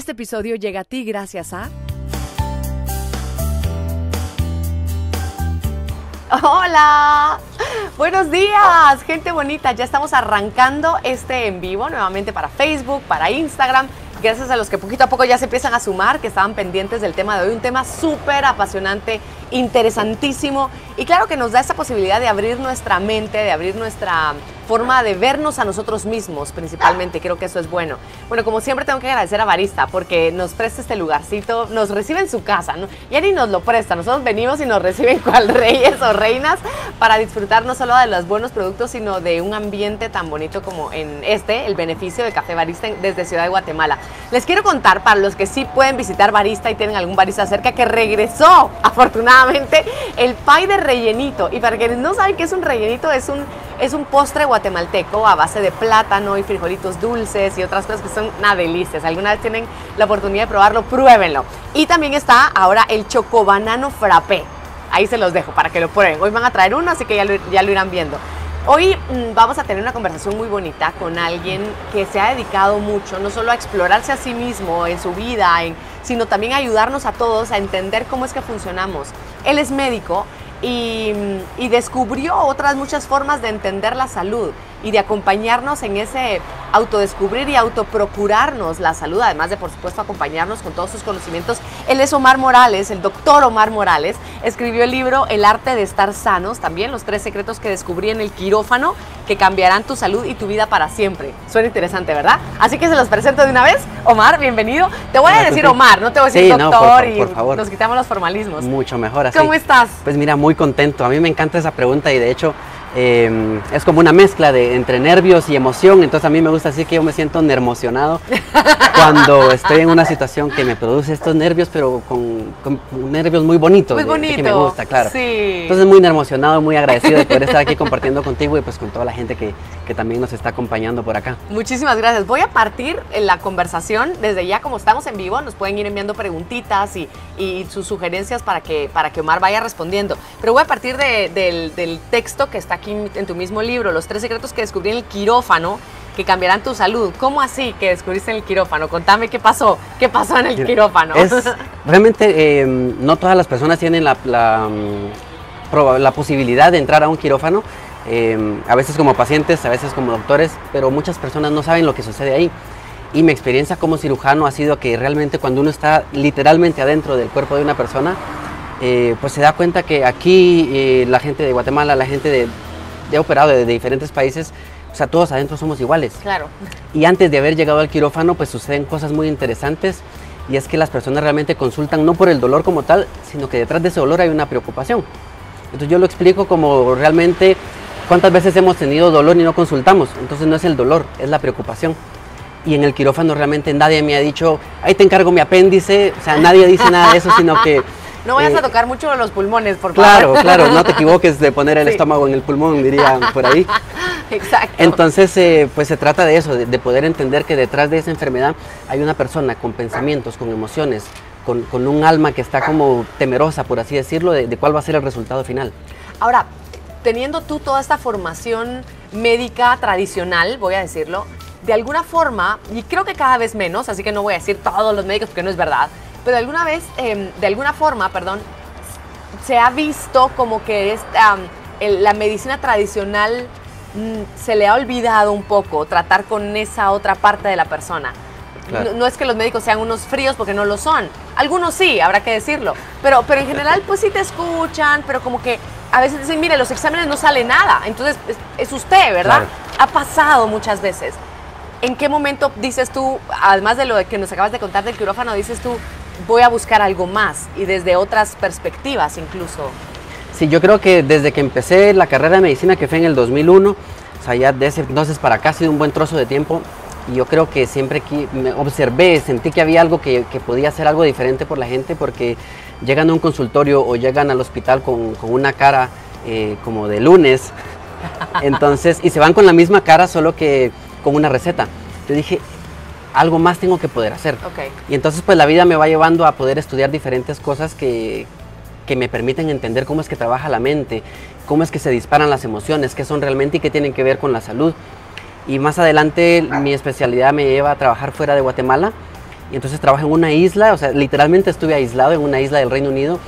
Este episodio llega a ti gracias a... ¡Hola! ¡Buenos días, gente bonita! Ya estamos arrancando este en vivo nuevamente para Facebook, para Instagram. Gracias a los que poquito a poco ya se empiezan a sumar, que estaban pendientes del tema de hoy. Un tema súper apasionante, interesantísimo. Y claro que nos da esta posibilidad de abrir nuestra mente, de abrir nuestra forma de vernos a nosotros mismos, principalmente. Creo que eso es bueno. Bueno, como siempre tengo que agradecer a Barista porque nos presta este lugarcito, nos recibe en su casa, ¿no? Ya ni nos lo presta, nosotros venimos y nos reciben cual reyes o reinas para disfrutar no solo de los buenos productos, sino de un ambiente tan bonito como en el beneficio de Café Barista desde Ciudad de Guatemala. Les quiero contar, para los que sí pueden visitar Barista y tienen algún barista cerca, que regresó, afortunadamente, el pay de rellenito. Y para quienes no saben qué es un rellenito, es un postre guatemalteco a base de plátano y frijolitos dulces y otras cosas que son una delicia. Si alguna vez tienen la oportunidad de probarlo, pruébenlo. Y también está ahora el chocobanano frappé. Ahí se los dejo para que lo prueben. Hoy van a traer uno, así que ya lo irán viendo. Hoy vamos a tener una conversación muy bonita con alguien que se ha dedicado mucho, no solo a explorarse a sí mismo en su vida, sino también a ayudarnos a todos a entender cómo es que funcionamos. Él es médico y descubrió otras muchas formas de entender la salud y de acompañarnos en ese autodescubrir y autoprocurarnos la salud, además de, por supuesto, acompañarnos con todos sus conocimientos. Él es Omar Morales, el doctor Omar Morales. Escribió el libro El arte de estar sanos, también los 3 secretos que descubrí en el quirófano que cambiarán tu salud y tu vida para siempre. Suena interesante, ¿verdad? Así que se los presento de una vez. Omar, bienvenido. Te voy a decir Omar, no te voy a decir doctor, por favor. Nos quitamos los formalismos. Mucho mejor así. ¿Cómo estás? Pues mira, muy contento. A mí me encanta esa pregunta y de hecho es como una mezcla entre nervios y emoción. Entonces a mí me gusta decir que yo me siento nermocionado cuando estoy en una situación que me produce estos nervios, pero con nervios muy bonitos. Muy bonito. Que me gusta, claro. Sí. Entonces muy nermocionado, muy agradecido de poder estar aquí compartiendo contigo y pues con toda la gente que también nos está acompañando por acá. Muchísimas gracias. Voy a partir en la conversación desde ya, como estamos en vivo, nos pueden ir enviando preguntitas y sus sugerencias para que Omar vaya respondiendo. Pero voy a partir del texto que está aquí en tu mismo libro, los 3 secretos que descubrí en el quirófano que cambiarán tu salud. ¿Cómo así que descubriste en el quirófano? Contame qué pasó en el quirófano. Realmente no todas las personas tienen la posibilidad de entrar a un quirófano, a veces como pacientes, a veces como doctores, pero muchas personas no saben lo que sucede ahí. Y mi experiencia como cirujano ha sido que realmente cuando uno está literalmente adentro del cuerpo de una persona, pues se da cuenta que aquí la gente de Guatemala, la gente de operado de diferentes países, o sea, todos adentro somos iguales. Claro. Y antes de haber llegado al quirófano, pues suceden cosas muy interesantes, y es que las personas realmente consultan no por el dolor como tal, sino que detrás de ese dolor hay una preocupación. Entonces yo lo explico como realmente cuántas veces hemos tenido dolor y no consultamos. Entonces no es el dolor, es la preocupación. Y en el quirófano realmente nadie me ha dicho, ahí te encargo mi apéndice, o sea, nadie dice nada de eso, sino que... No vayas a tocar mucho los pulmones, por favor. Claro, no te equivoques de poner el estómago en el pulmón, diría por ahí. Exacto. Entonces, pues se trata de eso, de poder entender que detrás de esa enfermedad hay una persona con pensamientos, con emociones, con un alma que está como temerosa, por así decirlo, de cuál va a ser el resultado final. Ahora, teniendo tú toda esta formación médica tradicional, voy a decirlo, de alguna forma, y creo que cada vez menos, así que no voy a decir todos los médicos porque no es verdad, pero de alguna forma, se ha visto como que la medicina tradicional se le ha olvidado un poco tratar con esa otra parte de la persona. Claro. No es que los médicos sean unos fríos, porque no lo son. Algunos sí, habrá que decirlo. Pero en general, pues sí te escuchan, pero como que a veces dicen, mire, los exámenes no sale nada. Entonces, es usted, ¿verdad? Claro. Ha pasado muchas veces. ¿En qué momento dices tú, además de lo que nos acabas de contar del quirófano, dices tú, voy a buscar algo más y desde otras perspectivas incluso? Sí, yo creo que desde que empecé la carrera de medicina, que fue en el 2001, o sea, ya de ese entonces para acá ha sido un buen trozo de tiempo, y yo creo que siempre que me observé, sentí que había algo que podía hacer algo diferente por la gente, porque llegan a un consultorio o llegan al hospital con una cara como de lunes, entonces, y se van con la misma cara, solo que con una receta. Yo dije, algo más tengo que poder hacer. Okay. Y entonces pues la vida me va llevando a poder estudiar diferentes cosas que me permiten entender cómo es que trabaja la mente, cómo es que se disparan las emociones, qué son realmente y qué tienen que ver con la salud. Y más adelante mi especialidad me lleva a trabajar fuera de Guatemala Y entonces trabajo en una isla, o sea, literalmente estuve aislado en una isla del Reino Unido,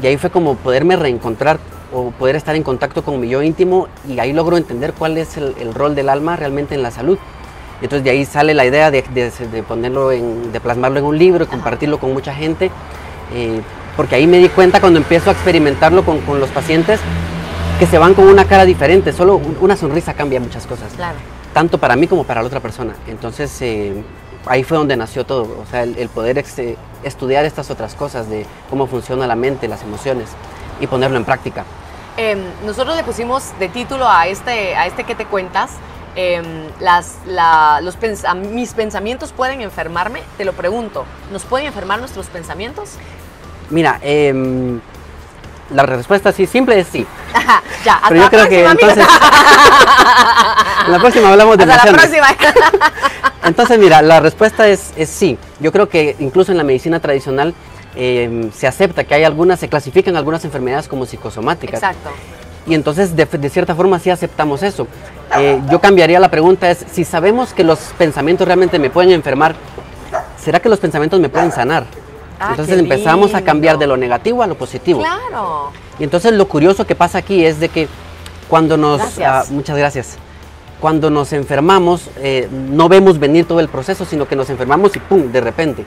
y ahí fue como poderme reencontrar o poder estar en contacto con mi yo íntimo, y ahí logro entender cuál es el rol del alma realmente en la salud. Y entonces de ahí sale la idea de ponerlo de plasmarlo en un libro y compartirlo con mucha gente, porque ahí me di cuenta cuando empiezo a experimentarlo con los pacientes, que se van con una cara diferente, solo una sonrisa cambia muchas cosas, Claro. tanto para mí como para la otra persona. Entonces ahí fue donde nació todo, o sea, el poder estudiar estas otras cosas de cómo funciona la mente, las emociones, y ponerlo en práctica. Nosotros le pusimos de título a este ¿Qué te cuentas? Mis pensamientos pueden enfermarme. Te lo pregunto, ¿nos pueden enfermar nuestros pensamientos? Mira, la respuesta así simple es sí. Ya, hasta pero yo creo que entonces en la próxima hablamos de emociones. Hasta la próxima. Entonces mira, la respuesta es sí. Yo creo que incluso en la medicina tradicional se acepta que se clasifican algunas enfermedades como psicosomáticas. Exacto. Y entonces de cierta forma sí aceptamos eso. Yo cambiaría la pregunta, es si sabemos que los pensamientos realmente me pueden enfermar, ¿será que los pensamientos me pueden sanar? Entonces empezamos a cambiar de lo negativo a lo positivo. Claro. Y entonces lo curioso que pasa aquí es de que cuando muchas gracias. Cuando nos enfermamos, no vemos venir todo el proceso, sino que nos enfermamos y ¡pum!, de repente.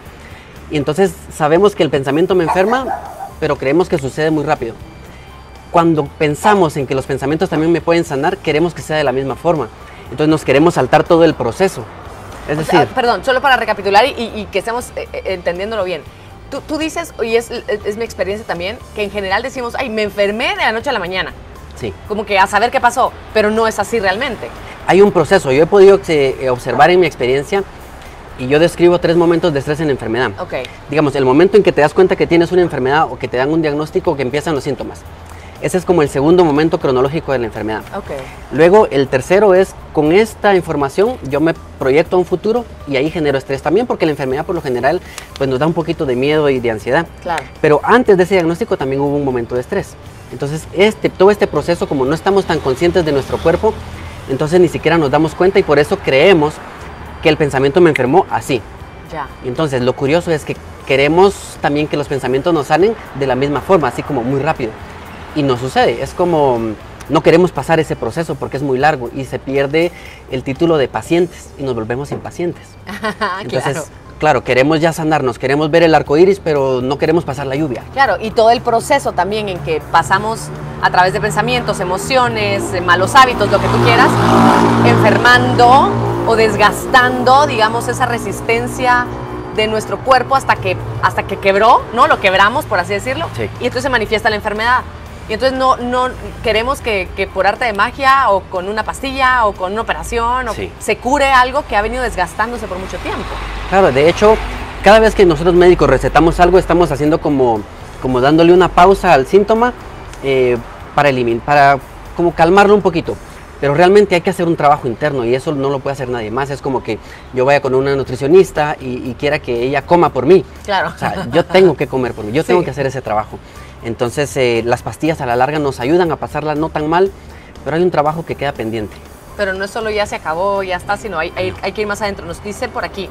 Y entonces sabemos que el pensamiento me enferma, pero creemos que sucede muy rápido. Cuando pensamos en que los pensamientos también me pueden sanar, queremos que sea de la misma forma. Entonces nos queremos saltar todo el proceso. Es decir, perdón, solo para recapitular y que estemos entendiéndolo bien. Tú dices, y es mi experiencia también, que en general decimos, ay, me enfermé de la noche a la mañana. Sí. Como que a saber qué pasó, pero no es así realmente. Hay un proceso. Yo he podido observar en mi experiencia, y yo describo 3 momentos de estrés en la enfermedad. Okay. Digamos, el momento en que te das cuenta que tienes una enfermedad o que te dan un diagnóstico, que empiezan los síntomas. Ese es como el segundo momento cronológico de la enfermedad. Okay. Luego, el tercero es, con esta información, yo me proyecto a un futuro y ahí genero estrés también, porque la enfermedad por lo general pues, nos da un poquito de miedo y de ansiedad. Claro. Pero antes de ese diagnóstico también hubo un momento de estrés. Entonces, todo este proceso, como no estamos tan conscientes de nuestro cuerpo, entonces ni siquiera nos damos cuenta y por eso creemos que el pensamiento me enfermó así. Ya. Y entonces, lo curioso es que queremos también que los pensamientos nos salen de la misma forma, así como muy rápido. Y no sucede, es como no queremos pasar ese proceso porque es muy largo y se pierde el título de pacientes y nos volvemos impacientes. Entonces, claro, queremos ya sanarnos, queremos ver el arco iris, pero no queremos pasar la lluvia. Claro, y todo el proceso también en que pasamos a través de pensamientos, emociones, malos hábitos, lo que tú quieras, enfermando o desgastando, digamos, esa resistencia de nuestro cuerpo hasta que quebró, ¿no? Lo quebramos, por así decirlo, sí. Y entonces se manifiesta la enfermedad. Y entonces no queremos que por arte de magia o con una pastilla o con una operación sí. se cure algo que ha venido desgastándose por mucho tiempo. Claro, de hecho, cada vez que nosotros médicos recetamos algo, estamos haciendo como dándole una pausa al síntoma para como calmarlo un poquito. Pero realmente hay que hacer un trabajo interno y eso no lo puede hacer nadie más. Es como que yo vaya con una nutricionista y quiera que ella coma por mí. Claro. O sea, yo tengo que comer por mí, yo sí. tengo que hacer ese trabajo. Entonces las pastillas a la larga nos ayudan a pasarla no tan mal, pero hay un trabajo que queda pendiente. Pero no es solo ya se acabó, ya está, sino hay que ir más adentro. Nos dice por aquí,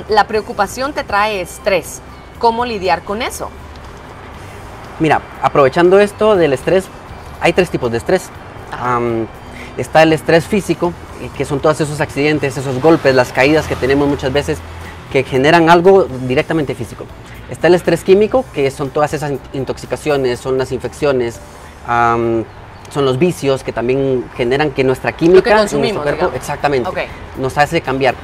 la preocupación te trae estrés. ¿Cómo lidiar con eso? Mira, aprovechando esto del estrés, hay 3 tipos de estrés. Está el estrés físico, que son todos esos accidentes, esos golpes, las caídas que tenemos muchas veces que generan algo directamente físico. Está el estrés químico, que son todas esas intoxicaciones, son las infecciones, son los vicios que también generan que nuestra química en nuestro cuerpo, digamos. Exactamente, okay. Nos hace cambiar.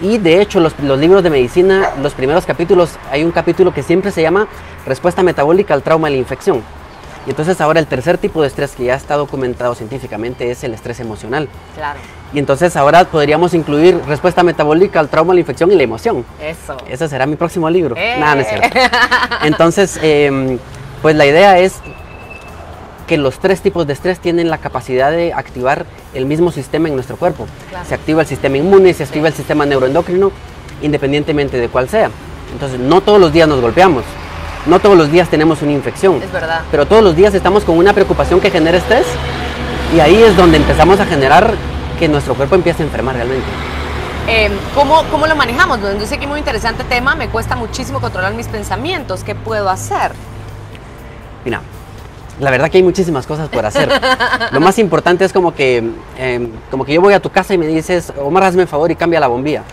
Y de hecho los libros de medicina, los primeros capítulos, hay un capítulo que siempre se llama Respuesta metabólica al trauma y la infección. Y entonces ahora el tercer tipo de estrés que ya está documentado científicamente es el estrés emocional. Claro. Y entonces ahora podríamos incluir respuesta metabólica al trauma, la infección y la emoción. Eso. Ese será mi próximo libro. Nada, no es cierto. Entonces, pues la idea es que los 3 tipos de estrés tienen la capacidad de activar el mismo sistema en nuestro cuerpo. Claro. Se activa el sistema inmune, se activa el sistema neuroendocrino, independientemente de cuál sea. Entonces, no todos los días nos golpeamos. No todos los días tenemos una infección. Es verdad. Pero todos los días estamos con una preocupación que genera estrés y ahí es donde empezamos a generar que nuestro cuerpo empiece a enfermar realmente. ¿Cómo lo manejamos? Yo sé que es muy interesante tema, me cuesta muchísimo controlar mis pensamientos. ¿Qué puedo hacer? Mira, la verdad que hay muchísimas cosas por hacer. Lo más importante es como que yo voy a tu casa y me dices, Omar, hazme un favor y cambia la bombilla.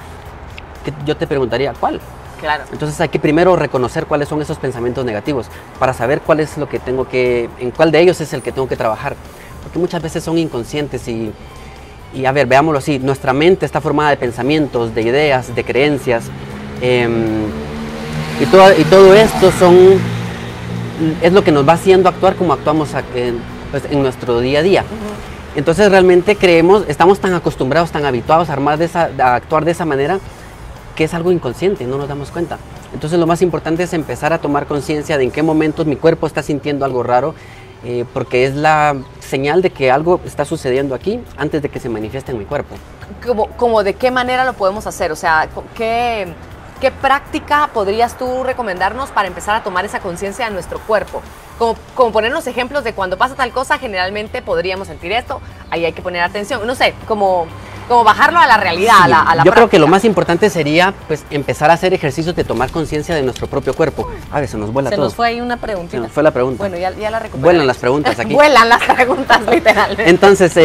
Yo te preguntaría, ¿cuál? Claro. Entonces hay que primero reconocer cuáles son esos pensamientos negativos para saber cuál es lo que en cuál de ellos es el que tengo que trabajar. Porque muchas veces son inconscientes y a ver, veámoslo así, nuestra mente está formada de pensamientos, de ideas, de creencias. Y todo esto es lo que nos va haciendo actuar como actuamos en nuestro día a día. Entonces realmente estamos tan acostumbrados, tan habituados a actuar de esa manera, que es algo inconsciente, no nos damos cuenta. Entonces lo más importante es empezar a tomar conciencia de en qué momentos mi cuerpo está sintiendo algo raro, porque es la señal de que algo está sucediendo aquí antes de que se manifieste en mi cuerpo. ¿Cómo de qué manera lo podemos hacer? O sea, ¿qué práctica podrías tú recomendarnos para empezar a tomar esa conciencia de nuestro cuerpo? Como ponernos ejemplos de cuando pasa tal cosa, generalmente podríamos sentir esto, ahí hay que poner atención. No sé, como bajarlo a la realidad, sí, a la yo práctica. Creo que lo más importante sería pues empezar a hacer ejercicios de tomar conciencia de nuestro propio cuerpo. A ver, se nos vuela todo. Se nos fue ahí una preguntita. Se nos fue la pregunta. Bueno, ya la recuperé. Vuelan las preguntas aquí. Vuelan las preguntas, literalmente. Entonces,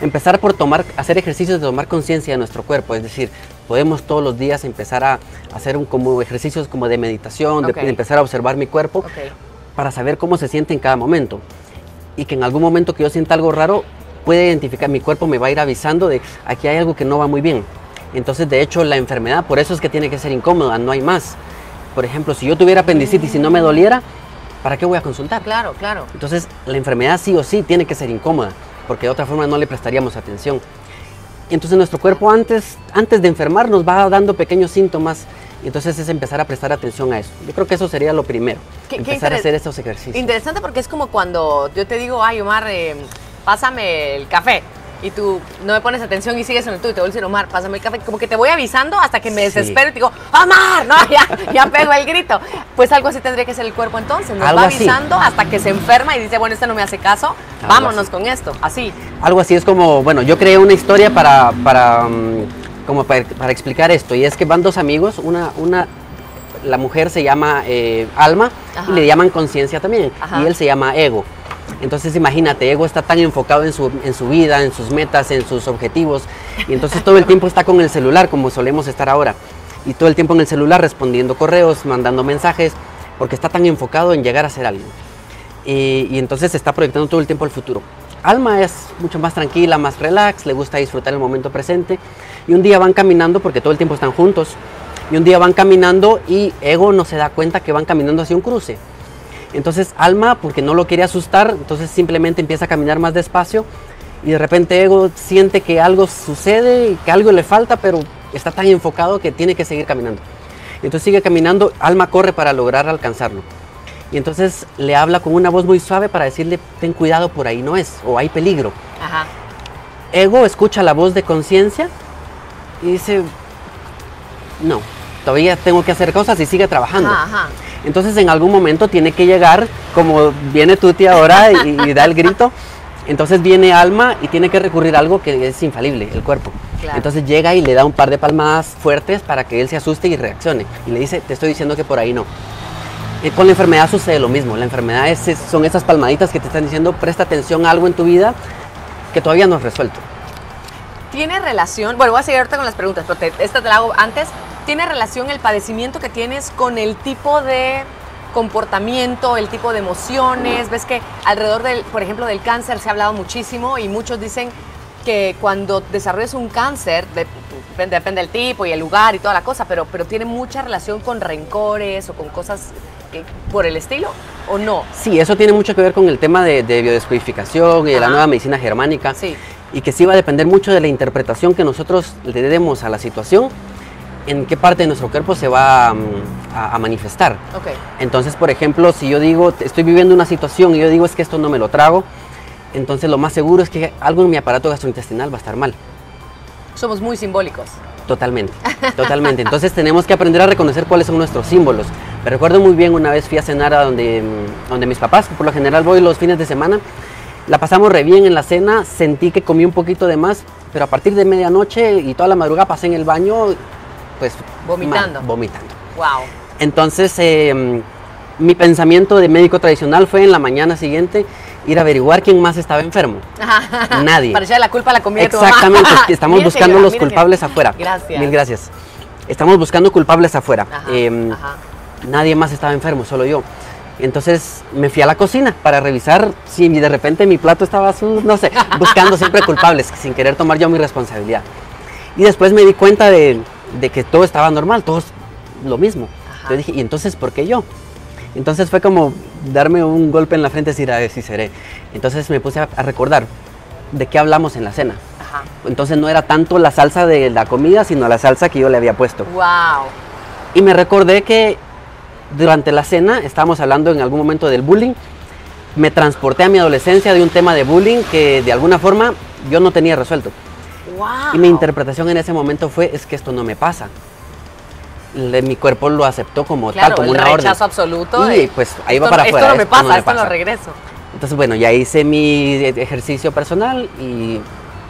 empezar por hacer ejercicios de tomar conciencia de nuestro cuerpo. Es decir, podemos todos los días empezar a hacer como ejercicios como de meditación, de empezar a observar mi cuerpo para saber cómo se siente en cada momento. Y que en algún momento que yo sienta algo raro, puede identificar, mi cuerpo me va a ir avisando de aquí hay algo que no va muy bien. Entonces, de hecho, la enfermedad, por eso es que tiene que ser incómoda, no hay más. Por ejemplo, si yo tuviera apendicitis y no me doliera, ¿para qué voy a consultar? Claro, claro. Entonces, la enfermedad sí o sí tiene que ser incómoda, porque de otra forma no le prestaríamos atención. Entonces, nuestro cuerpo antes de enfermar nos va dando pequeños síntomas, y entonces es empezar a prestar atención a eso. Yo creo que eso sería lo primero, empezar a hacer estos ejercicios. Interesante, porque es como cuando yo te digo, ay, Omar, pásame el café, y tú no me pones atención y sigues en el tuyo, y te voy a decir, Omar, pásame el café, como que te voy avisando hasta que me desespero y te digo, Omar, no, ya pego el grito. Pues algo así tendría que ser el cuerpo entonces, nos va avisando hasta que se enferma y dice, bueno, este no me hace caso, vámonos con esto, así. Algo así es como, bueno, yo creé una historia para explicar esto, y es que van dos amigos, la mujer se llama Alma, y le llaman conciencia también, y él se llama Ego. Entonces imagínate, Ego está tan enfocado en su vida, en sus metas, en sus objetivos, y entonces todo el tiempo está con el celular, como solemos estar ahora, y todo el tiempo en el celular respondiendo correos, mandando mensajes, porque está tan enfocado en llegar a hacer algo. Y entonces se está proyectando todo el tiempo al futuro. Alma es mucho más tranquila, más relax, le gusta disfrutar el momento presente, y un día van caminando, porque todo el tiempo están juntos, y un día van caminando y Ego no se da cuenta que van caminando hacia un cruce. Entonces Alma, porque no lo quiere asustar, entonces simplemente empieza a caminar más despacio, y de repente Ego siente que algo sucede y que algo le falta, pero está tan enfocado que tiene que seguir caminando. Entonces sigue caminando, Alma corre para lograr alcanzarlo. Y entonces le habla con una voz muy suave para decirle, ten cuidado, por ahí no es, o hay peligro. Ego escucha la voz de conciencia y dice, no, todavía tengo que hacer cosas, y sigue trabajando. Entonces en algún momento tiene que llegar, como viene Tuti ahora y da el grito, entonces viene Alma y tiene que recurrir a algo que es infalible, el cuerpo. Entonces llega y le da un par de palmadas fuertes para que él se asuste y reaccione. Y le dice, te estoy diciendo que por ahí no. Con la enfermedad sucede lo mismo. La enfermedad son esas palmaditas que te están diciendo, presta atención a algo en tu vida que todavía no has resuelto. ¿Tiene relación? Bueno, voy a seguir ahorita con las preguntas, pero esta te la hago antes. ¿Tiene relación el padecimiento que tienes con el tipo de comportamiento, el tipo de emociones? Ves que alrededor por ejemplo, del cáncer se ha hablado muchísimo, y muchos dicen que cuando desarrollas un cáncer, depende del tipo y el lugar y toda la cosa, pero tiene mucha relación con rencores o con cosas por el estilo, ¿o no? Sí, eso tiene mucho que ver con el tema de biodescodificación y de la nueva medicina germánica. Sí. Y que sí va a depender mucho de la interpretación que nosotros le demos a la situación, en qué parte de nuestro cuerpo se va a manifestar. Entonces, por ejemplo, si yo digo, estoy viviendo una situación y yo digo, es que esto no me lo trago, entonces lo más seguro es que algo en mi aparato gastrointestinal va a estar mal. Somos muy simbólicos. Totalmente, totalmente. Entonces tenemos que aprender a reconocer cuáles son nuestros símbolos. Me recuerdo muy bien, una vez fui a cenar a donde mis papás, por lo general voy los fines de semana, La pasamos re bien en la cena, sentí que comí un poquito de más, pero a partir de medianoche y toda la madrugada pasé en el baño, pues... Vomitando. Vomitando. Wow. Entonces, mi pensamiento de médico tradicional fue en la mañana siguiente ir a averiguar quién más estaba enfermo. Nadie. Para echarle la culpa a la comida de tu mamá. Exactamente, estamos buscando los culpables afuera. Gracias. Mil gracias. Estamos buscando culpables afuera. Ajá. Nadie más estaba enfermo, solo yo. Entonces me fui a la cocina para revisar si de repente mi plato estaba, no sé, buscando siempre culpables, sin querer tomar yo mi responsabilidad. Y después me di cuenta de que todo estaba normal, todo es lo mismo. Yo dije, ¿y entonces por qué yo? Entonces fue como darme un golpe en la frente y decir, a ver si seré. Entonces me puse a recordar de qué hablamos en la cena. Ajá. Entonces no era tanto la salsa de la comida, sino la salsa que yo le había puesto. Wow. Y me recordé que durante la cena estábamos hablando en algún momento del bullying. Me transporté a mi adolescencia de un tema de bullying que de alguna forma yo no tenía resuelto. Wow. Y mi interpretación en ese momento fue, es que esto no me pasa. Mi cuerpo lo aceptó como tal, como una orden. Rechazo absoluto. Y pues ahí va para afuera. Esto no me pasa, esto no regreso. Entonces bueno, ya hice mi ejercicio personal y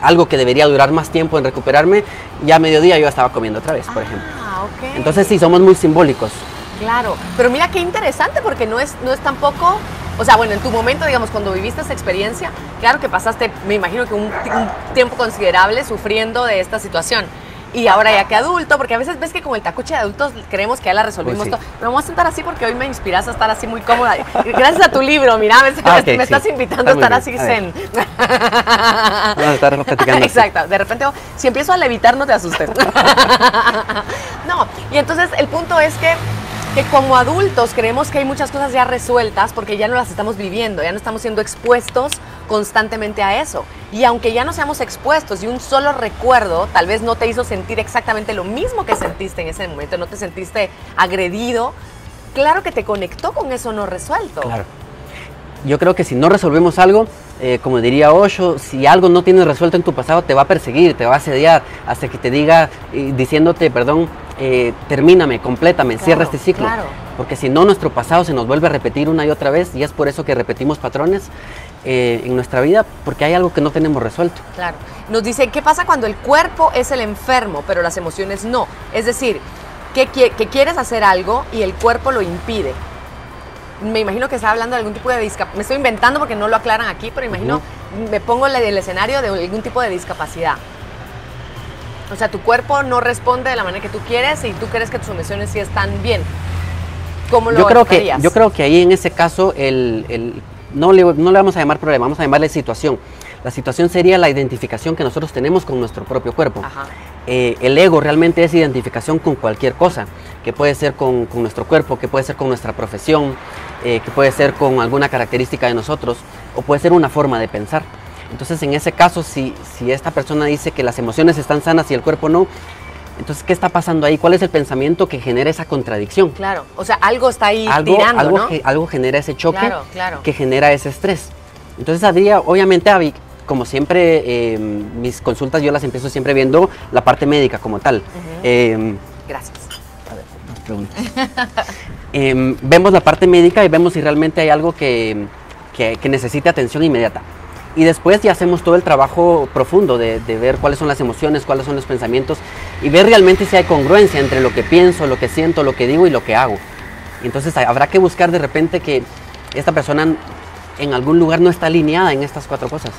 algo que debería durar más tiempo en recuperarme, ya a mediodía yo estaba comiendo otra vez, por ejemplo. Ok. Entonces sí, somos muy simbólicos. Claro, pero mira qué interesante porque no es tampoco, o sea, bueno, en tu momento, digamos, cuando viviste esa experiencia, claro que pasaste, me imagino que un tiempo considerable sufriendo de esta situación. Y ahora ya que adulto, porque a veces ves que con el tacuche de adultos creemos que ya la resolvimos todo. Me vamos a sentar así porque hoy me inspiras a estar así muy cómoda. Gracias a tu libro, mira, me estás invitando a estar así zen. Vamos a estar platicando. Exacto, de repente si empiezo a levitar no te asustes. No, y entonces el punto es que como adultos creemos que hay muchas cosas ya resueltas porque ya no las estamos viviendo, ya no estamos siendo expuestos constantemente a eso. Y aunque ya no seamos expuestos y un solo recuerdo tal vez no te hizo sentir exactamente lo mismo que sentiste en ese momento, no te sentiste agredido, claro que te conectó con eso no resuelto. Claro. Yo creo que si no resolvemos algo, como diría Osho, si algo no tienes resuelto en tu pasado, te va a perseguir, te va a asediar, hasta que te diga, diciéndote, perdón, termíname, complétame, cierra este ciclo. Claro. Porque si no, nuestro pasado se nos vuelve a repetir una y otra vez, y es por eso que repetimos patrones en nuestra vida, porque hay algo que no tenemos resuelto. Claro. Nos dice, ¿qué pasa cuando el cuerpo es el enfermo, pero las emociones no? Es decir, que quieres hacer algo y el cuerpo lo impide. Me imagino que está hablando de algún tipo de discapacidad. Me estoy inventando porque no lo aclaran aquí, pero imagino, me pongo en el escenario de algún tipo de discapacidad. O sea, tu cuerpo no responde de la manera que tú quieres y tú crees que tus emociones sí están bien. ¿Cómo lo harías? Yo creo que ahí en ese caso no le vamos a llamar problema, vamos a llamarle situación. La situación sería la identificación que nosotros tenemos con nuestro propio cuerpo. Ajá. El ego realmente es identificación con cualquier cosa, que puede ser con nuestro cuerpo, que puede ser con nuestra profesión, que puede ser con alguna característica de nosotros, o puede ser una forma de pensar. Entonces, en ese caso, si esta persona dice que las emociones están sanas y el cuerpo no, entonces, ¿qué está pasando ahí? ¿Cuál es el pensamiento que genera esa contradicción? Claro, o sea, algo está ahí tirando, ¿no? Algo genera ese choque, claro. que genera ese estrés. Entonces, habría, obviamente, Abby, como siempre, mis consultas yo las empiezo siempre viendo la parte médica como tal. Gracias. A ver, más preguntas. Vemos la parte médica y vemos si realmente hay algo que necesite atención inmediata. Y después ya hacemos todo el trabajo profundo de ver cuáles son las emociones, cuáles son los pensamientos y ver realmente si hay congruencia entre lo que pienso, lo que siento, lo que digo y lo que hago. Y entonces habrá que buscar de repente que esta persona en algún lugar no está alineada en estas cuatro cosas.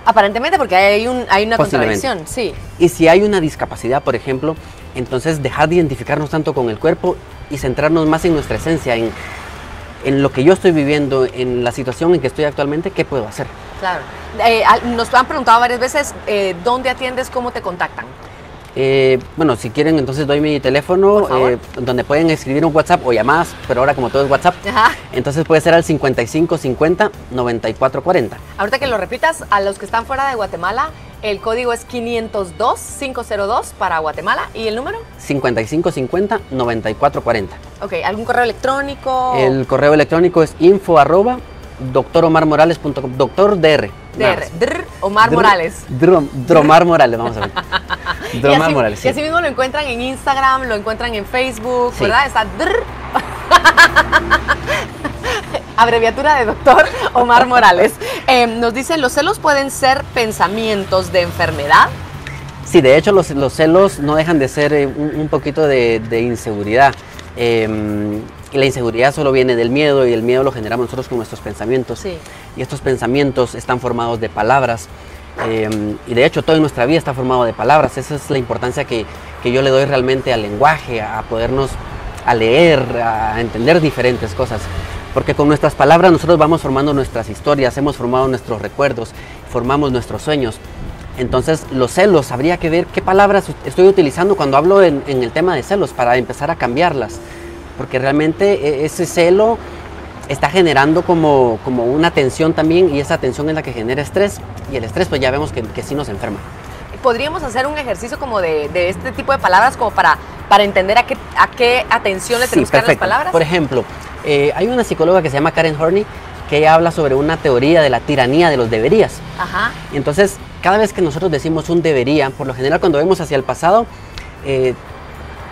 Aparentemente, porque hay una contradicción, sí. Y si hay una discapacidad, por ejemplo, entonces dejar de identificarnos tanto con el cuerpo y centrarnos más en nuestra esencia, en lo que yo estoy viviendo, en la situación en que estoy actualmente, ¿qué puedo hacer? Claro. Nos han preguntado varias veces, ¿dónde atiendes? ¿Cómo te contactan? Bueno, si quieren, entonces doy mi teléfono, donde pueden escribir un WhatsApp o llamadas, pero ahora como todo es WhatsApp, entonces puede ser al 5550-9440. Ahorita que lo repitas, a los que están fuera de Guatemala, el código es 502-502 para Guatemala. ¿Y el número? 5550-9440. Ok, ¿algún correo electrónico? El correo electrónico es info@doctoromarmorales.com. Doctor DR. Omar Morales. Dromar Morales, vamos a ver. Dromar Morales, sí. Y así mismo lo encuentran en Instagram, lo encuentran en Facebook, sí. ¿Verdad? Está abreviatura de Doctor Omar Morales. Nos dicen, ¿los celos pueden ser pensamientos de enfermedad? Sí, de hecho los celos no dejan de ser un poquito de inseguridad. Y la inseguridad solo viene del miedo, y el miedo lo generamos nosotros con nuestros pensamientos. Sí. Y estos pensamientos están formados de palabras. Y de hecho todo en nuestra vida está formado de palabras. Esa es la importancia que yo le doy realmente al lenguaje, a podernos a leer, a entender diferentes cosas. Porque con nuestras palabras nosotros vamos formando nuestras historias, hemos formado nuestros recuerdos, formamos nuestros sueños. Entonces los celos, habría que ver qué palabras estoy utilizando cuando hablo en el tema de celos para empezar a cambiarlas. Porque realmente ese celo está generando como una tensión también, y esa tensión es la que genera estrés, y el estrés pues ya vemos que sí nos enferma. ¿Podríamos hacer un ejercicio como de este tipo de palabras como para entender a qué atención le tenemos que dar las palabras? Por ejemplo, hay una psicóloga que se llama Karen Horney, que ella habla sobre una teoría de la tiranía de los deberías. Ajá. Y entonces, cada vez que nosotros decimos un debería, por lo general cuando vemos hacia el pasado,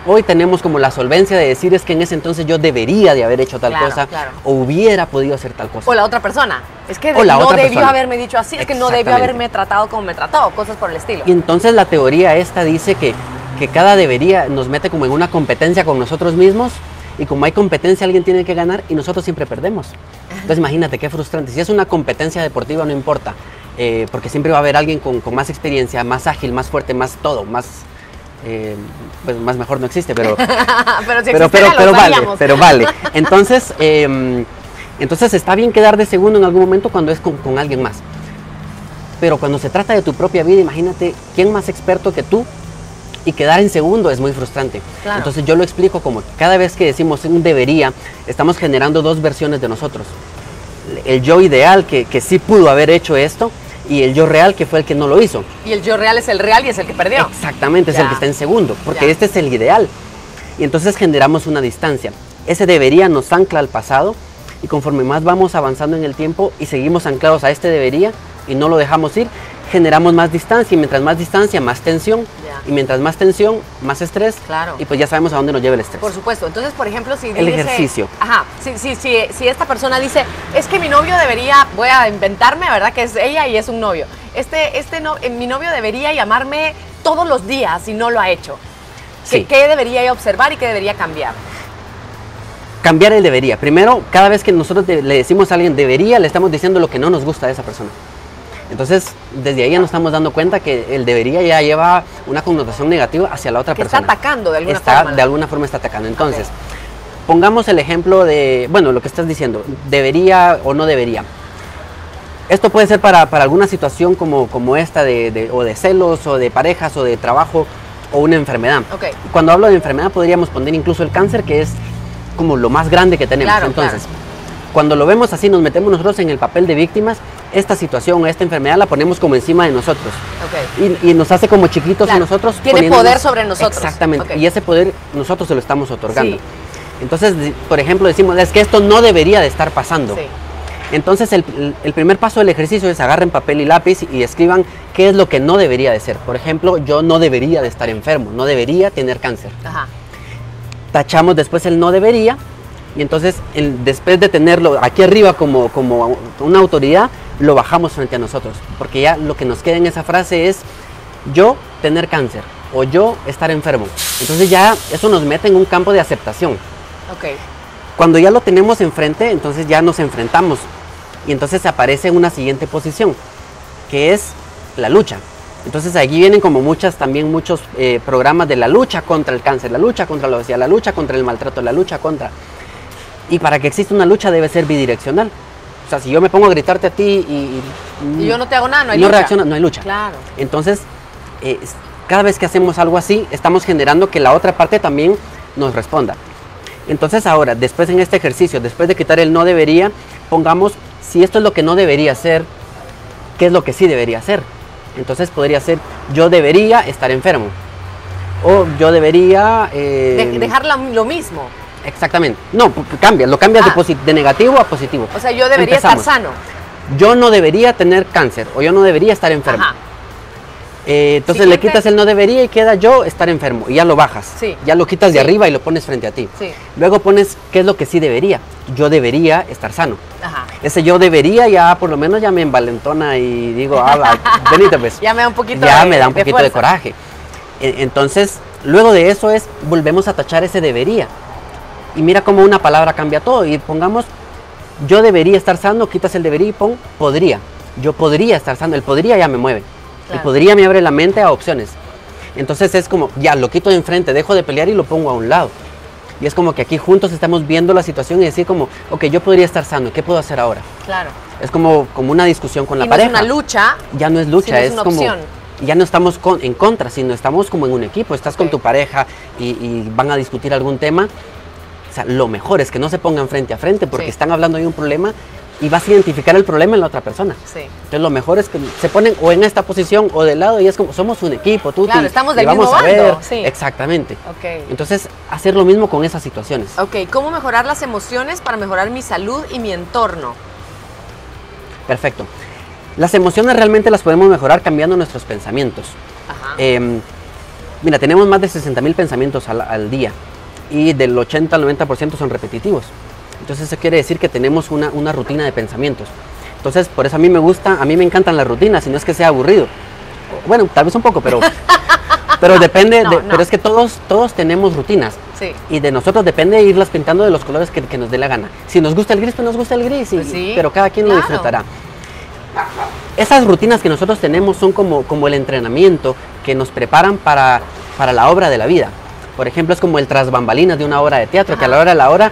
hoy tenemos como la solvencia de decir es que en ese entonces yo debería de haber hecho tal cosa, o hubiera podido hacer tal cosa. O la otra persona. Es que no debió haberme dicho así, es que no debió haberme tratado como me trató, cosas por el estilo. Y entonces la teoría esta dice que cada debería nos mete como en una competencia con nosotros mismos, y como hay competencia alguien tiene que ganar y nosotros siempre perdemos. Entonces imagínate qué frustrante. Si es una competencia deportiva no importa, porque siempre va a haber alguien con más experiencia, más ágil, más fuerte, más todo, más... pues más mejor no existe, pero pero vale. Entonces, entonces está bien quedar de segundo en algún momento cuando es con alguien más. Pero cuando se trata de tu propia vida, imagínate quién más experto que tú, y quedar en segundo es muy frustrante. Claro. Entonces yo lo explico como que cada vez que decimos un debería, estamos generando dos versiones de nosotros. El yo ideal que sí pudo haber hecho esto, y el yo real que fue el que no lo hizo. Y el yo real es el real y es el que perdió. Exactamente, es el que está en segundo, porque este es el ideal. Y entonces generamos una distancia. Ese debería nos ancla al pasado, y conforme más vamos avanzando en el tiempo y seguimos anclados a este debería y no lo dejamos ir, generamos más distancia, y mientras más distancia, más tensión, y mientras más tensión, más estrés, y pues ya sabemos a dónde nos lleva el estrés. Por supuesto. Entonces, por ejemplo, si el ejercicio. Ajá, si esta persona dice, es que mi novio debería, voy a inventarme, ¿verdad? Que es ella y es un novio. Mi novio debería llamarme todos los días y no lo ha hecho. Sí. ¿Qué debería observar y qué debería cambiar? Cambiar el debería. Primero, cada vez que nosotros le decimos a alguien debería, le estamos diciendo lo que no nos gusta de esa persona. Entonces, desde ahí ya nos estamos dando cuenta que el debería ya lleva una connotación negativa hacia la otra persona. Está atacando de alguna forma. De alguna forma está atacando. Entonces, pongamos el ejemplo de, bueno, lo que estás diciendo, debería o no debería. Esto puede ser para alguna situación como esta o de celos, o de parejas, o de trabajo, o una enfermedad. Okay. Cuando hablo de enfermedad podríamos poner incluso el cáncer, que es como lo más grande que tenemos. Claro, entonces, cuando lo vemos así, nos metemos nosotros en el papel de víctimas. Esta situación o esta enfermedad la ponemos como encima de nosotros. Y nos hace como chiquitos a nosotros. Tiene poder sobre nosotros. Exactamente. Y ese poder nosotros se lo estamos otorgando. Sí. Entonces, por ejemplo, decimos, es que esto no debería de estar pasando. Sí. Entonces, el primer paso del ejercicio es agarren papel y lápiz y escriban qué es lo que no debería de ser. Por ejemplo, yo no debería de estar enfermo, no debería tener cáncer. Ajá. Tachamos después el no debería, y entonces después de tenerlo aquí arriba como una autoridad, lo bajamos frente a nosotros, porque ya lo que nos queda en esa frase es yo tener cáncer o yo estar enfermo. Entonces ya eso nos mete en un campo de aceptación. Okay. Cuando ya lo tenemos enfrente, entonces ya nos enfrentamos, y entonces aparece una siguiente posición, que es la lucha. Entonces aquí vienen como muchos programas de la lucha contra el cáncer, la lucha contra la obesidad, la lucha contra el maltrato, la lucha contra... Y para que exista una lucha debe ser bidireccional. O sea, si yo me pongo a gritarte a ti y yo no te hago nada, no hay lucha. No reacciona, no hay lucha. Claro. Entonces, cada vez que hacemos algo así, estamos generando que la otra parte también nos responda. Entonces ahora, después en este ejercicio, después de quitar el no debería, pongamos, si esto es lo que no debería ser, ¿qué es lo que sí debería ser? Entonces podría ser, yo debería estar enfermo. O yo debería... dejar lo mismo. Exactamente. No, lo cambias de negativo a positivo. O sea, yo debería estar sano. Yo no debería tener cáncer, o yo no debería estar enfermo. Ajá. Entonces le quitas el no debería y queda yo estar enfermo, y ya lo bajas. Sí. Ya lo quitas de arriba y lo pones frente a ti. Sí. Luego pones qué es lo que sí debería. Yo debería estar sano. Ajá. ese yo debería ya por lo menos ya me envalentona y digo, venite pues. Ya me da un poquito de coraje. Entonces, luego de eso volvemos a tachar ese debería. Y mira cómo una palabra cambia todo. Y pongamos, yo debería estar sano, quitas el debería y pon podría. Yo podría estar sano, el podría ya me mueve. Claro. El podría me abre la mente a opciones. Entonces es como, ya lo quito de enfrente, dejo de pelear y lo pongo a un lado. Y es como que aquí juntos estamos viendo la situación y decir como, ok, yo podría estar sano, ¿qué puedo hacer ahora? Claro. Es como una discusión con la no pareja. Es una lucha. Ya no es lucha, es una como, opción. Ya no estamos en contra, sino estamos como en un equipo. Estás con tu pareja y van a discutir algún tema. O sea, lo mejor es que no se pongan frente a frente porque están hablando de un problema y vas a identificar el problema en la otra persona. Sí. Entonces lo mejor es que se ponen o en esta posición o de lado y es como, somos un equipo, tú claro, estamos del mismo vamos a ver. Sí. Exactamente. Okay. Entonces, hacer lo mismo con esas situaciones. Ok, ¿cómo mejorar las emociones para mejorar mi salud y mi entorno? Perfecto. Las emociones realmente las podemos mejorar cambiando nuestros pensamientos. Ajá. Mira, tenemos más de 60,000 pensamientos al día y del 80 al 90% son repetitivos. Entonces eso quiere decir que tenemos una rutina de pensamientos. Entonces por eso a mí me encantan las rutinas, si no es que sea aburrido. Bueno, tal vez un poco, pero depende, pero es que todos tenemos rutinas. Sí. Y de nosotros depende irlas pintando de los colores que nos dé la gana. Si nos gusta el gris, pues nos gusta el gris, pues sí, pero cada quien lo disfrutará. Esas rutinas que nosotros tenemos son como el entrenamiento que nos preparan para la obra de la vida. Por ejemplo, es como el tras bambalinas de una obra de teatro, que a la hora de la hora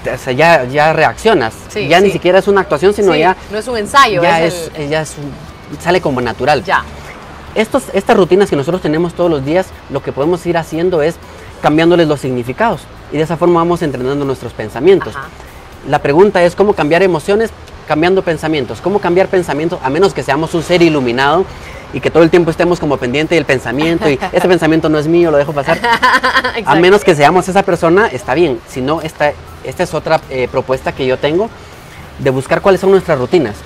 o sea, ya reaccionas. Sí, ya ni siquiera es una actuación, sino ya... No es un ensayo. Sale como natural. Ya. Estas rutinas que nosotros tenemos todos los días, lo que podemos ir haciendo es cambiándoles los significados. Y de esa forma vamos entrenando nuestros pensamientos. Ajá. La pregunta es cómo cambiar emociones cambiando pensamientos. ¿Cómo cambiar pensamientos? A menos que seamos un ser iluminado y que todo el tiempo estemos como pendiente del pensamiento y ese pensamiento no es mío, lo dejo pasar. A menos que seamos esa persona, está bien. Si no, esta es otra propuesta que yo tengo de buscar cuáles son nuestras rutinas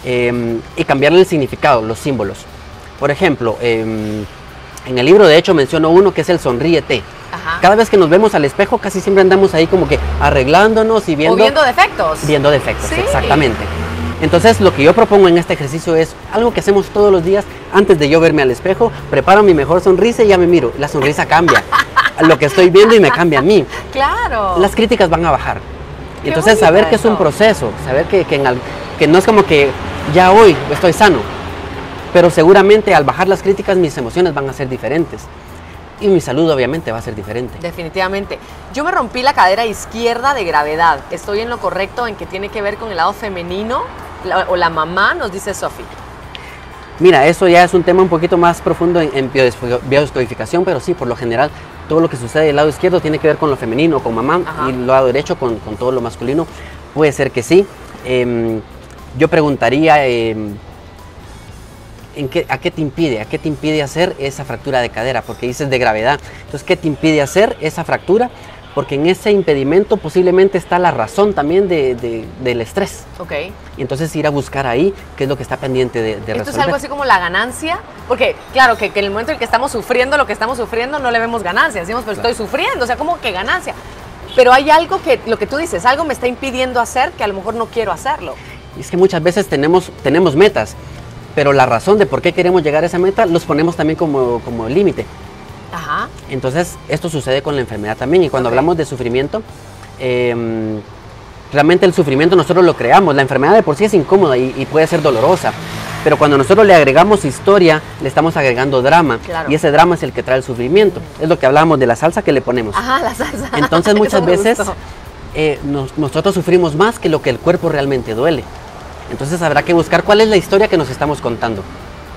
y cambiarle el significado, los símbolos. Por ejemplo, en el libro de hecho menciono uno que es el sonríete. Ajá. Cada vez que nos vemos al espejo casi siempre andamos ahí como que arreglándonos y viendo... O viendo defectos. Viendo defectos, sí. Exactamente. Entonces lo que yo propongo en este ejercicio es algo que hacemos todos los días antes de yo verme al espejo, preparo mi mejor sonrisa y ya me miro, la sonrisa cambia, lo que estoy viendo y me cambia a mí. Claro. Las críticas van a bajar. Entonces saber que es un proceso, saber que no es como que ya hoy estoy sano, pero seguramente al bajar las críticas mis emociones van a ser diferentes. Y mi salud obviamente va a ser diferente. Definitivamente. Yo me rompí la cadera izquierda de gravedad. ¿Estoy en lo correcto en que tiene que ver con el lado femenino o la mamá? Nos dice Sofi. Mira, eso ya es un tema un poquito más profundo en biodescodificación, pero sí, por lo general, todo lo que sucede del lado izquierdo tiene que ver con lo femenino, con mamá, ajá, y el lado derecho con todo lo masculino. Puede ser que sí. Yo preguntaría... ¿A qué te impide hacer esa fractura de cadera? Porque dices de gravedad. Entonces, ¿qué te impide hacer esa fractura? Porque en ese impedimento posiblemente está la razón también del estrés. Ok. Y entonces ir a buscar ahí qué es lo que está pendiente de resolver. ¿Esto es algo así como la ganancia? Porque, claro, que en el momento en el que estamos sufriendo lo que estamos sufriendo no le vemos ganancia. Decimos, pero claro, estoy sufriendo, o sea, ¿cómo que ganancia? Pero hay algo que, lo que tú dices, algo me está impidiendo hacer que a lo mejor no quiero hacerlo. Y es que muchas veces tenemos metas, pero la razón de por qué queremos llegar a esa meta los ponemos también como límite. Ajá. Entonces, esto sucede con la enfermedad también. Y cuando hablamos de sufrimiento, realmente el sufrimiento nosotros lo creamos. La enfermedad de por sí es incómoda y puede ser dolorosa. Pero cuando nosotros le agregamos historia, le estamos agregando drama. Claro. Y ese drama es el que trae el sufrimiento. Es lo que hablábamos de la salsa que le ponemos. Ajá, la salsa. Entonces, muchas veces nosotros sufrimos más que lo que el cuerpo realmente duele. Entonces habrá que buscar cuál es la historia que nos estamos contando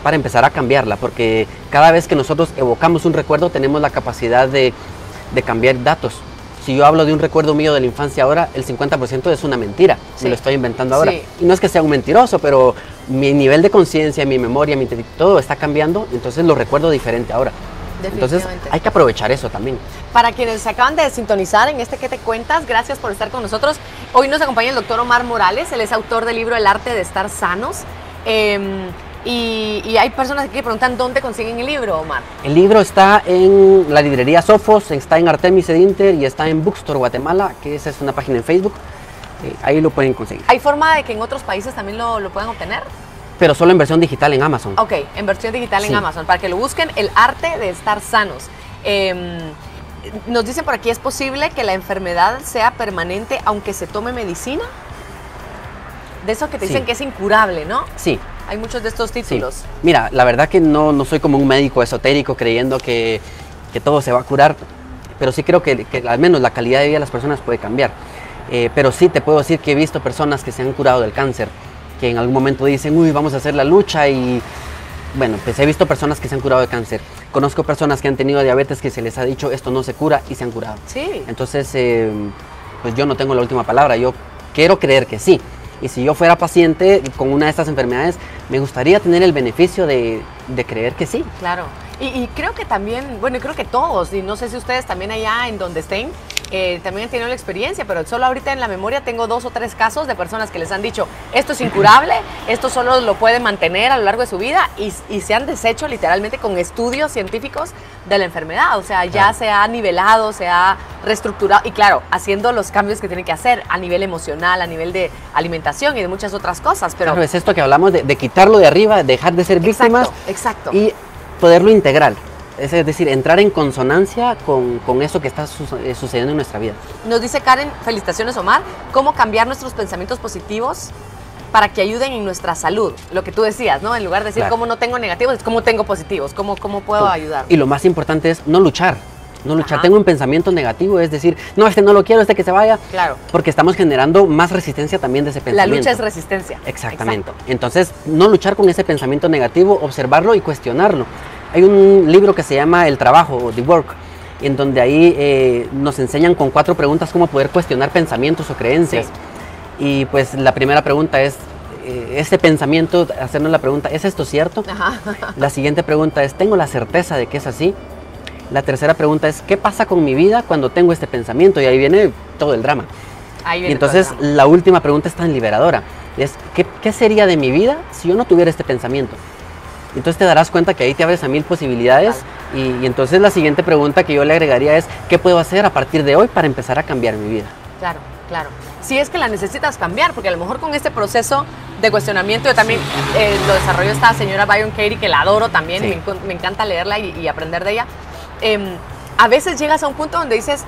para empezar a cambiarla, porque cada vez que nosotros evocamos un recuerdo tenemos la capacidad de cambiar datos. Si yo hablo de un recuerdo mío de la infancia ahora, el 50% es una mentira, sí, me lo estoy inventando ahora. Sí. Y no es que sea un mentiroso, pero mi nivel de conciencia, mi memoria, todo está cambiando, entonces lo recuerdo diferente ahora. Entonces hay que aprovechar eso también. Para quienes se acaban de sintonizar en ¿Qué te cuentas? Gracias por estar con nosotros. Hoy nos acompaña el doctor Omar Morales, él es autor del libro El arte de estar sanos. Y hay personas que preguntan dónde consiguen el libro, Omar. El libro está en la librería Sofos, está en Artemis Edinter y está en Bookstore Guatemala, que esa es una página en Facebook. ahí lo pueden conseguir. ¿Hay forma de que en otros países también lo puedan obtener? Pero solo en versión digital en Amazon. Ok, en versión digital Sí. en Amazon, para que lo busquen, El arte de estar sanos. Nos dicen por aquí, ¿es posible que la enfermedad sea permanente aunque se tome medicina? De eso que te dicen Sí. que es incurable, ¿no? Sí. Hay muchos de estos Sí. títulos. Mira, la verdad que no soy como un médico esotérico creyendo que todo se va a curar, pero sí creo que al menos la calidad de vida de las personas puede cambiar. Pero sí te puedo decir que he visto personas que se han curado del cáncer, que en algún momento dicen, uy, vamos a hacer la lucha y... Bueno, pues he visto personas que se han curado de cáncer. Conozco personas que han tenido diabetes que se les ha dicho esto no se cura y se han curado. Sí. Entonces, pues yo no tengo la última palabra, yo quiero creer que sí. Y si yo fuera paciente con una de estas enfermedades, me gustaría tener el beneficio de creer que sí. Claro. Y creo que también, bueno, creo que todos, y no sé si ustedes también allá en donde estén, también han tenido la experiencia, pero solo ahorita en la memoria tengo 2 o 3 casos de personas que les han dicho, esto es incurable, esto solo lo puede mantener a lo largo de su vida, y se han deshecho literalmente con estudios científicos de la enfermedad. O sea, ya se ha nivelado, se ha reestructurado, y claro, haciendo los cambios que tiene que hacer a nivel emocional, a nivel de alimentación y de muchas otras cosas. Pero Claro, es esto que hablamos de quitarlo de arriba, dejar de ser víctimas. Exacto. Y poderlo integrar. Es decir, entrar en consonancia con eso que está sucediendo en nuestra vida. Nos dice Karen, felicitaciones Omar, ¿cómo cambiar nuestros pensamientos positivos para que ayuden en nuestra salud? Lo que tú decías, ¿no? En lugar de decir Claro. cómo no tengo negativos, es cómo tengo positivos, cómo puedo ayudar. Y lo más importante es no luchar. No luchar. Ajá. Tengo un pensamiento negativo, es decir, no, este no lo quiero, este que se vaya. Claro. Porque estamos generando más resistencia también de ese La pensamiento. lucha es resistencia. Exactamente. Exacto. Entonces, no luchar con ese pensamiento negativo, observarlo y cuestionarlo. Hay un libro que se llama El Trabajo, o The Work, en donde ahí nos enseñan con 4 preguntas cómo poder cuestionar pensamientos o creencias. Sí. Y pues la primera pregunta es, este pensamiento, hacernos la pregunta, ¿es esto cierto? Ajá. La siguiente pregunta es, ¿tengo la certeza de que es así? La tercera pregunta es, ¿qué pasa con mi vida cuando tengo este pensamiento? Y ahí viene todo el drama. Ahí Y viene entonces todo el drama. la última pregunta es tan liberadora. Es, ¿qué sería de mi vida si yo no tuviera este pensamiento? Entonces te darás cuenta que ahí te abres a 1000 posibilidades. Y entonces la siguiente pregunta que yo le agregaría es, ¿qué puedo hacer a partir de hoy para empezar a cambiar mi vida? Claro, claro. Si es que la necesitas cambiar, porque a lo mejor con este proceso de cuestionamiento, yo también lo desarrolló esta señora Byron Katie, que la adoro también, Sí. me encanta leerla y aprender de ella. A veces llegas a un punto donde dices,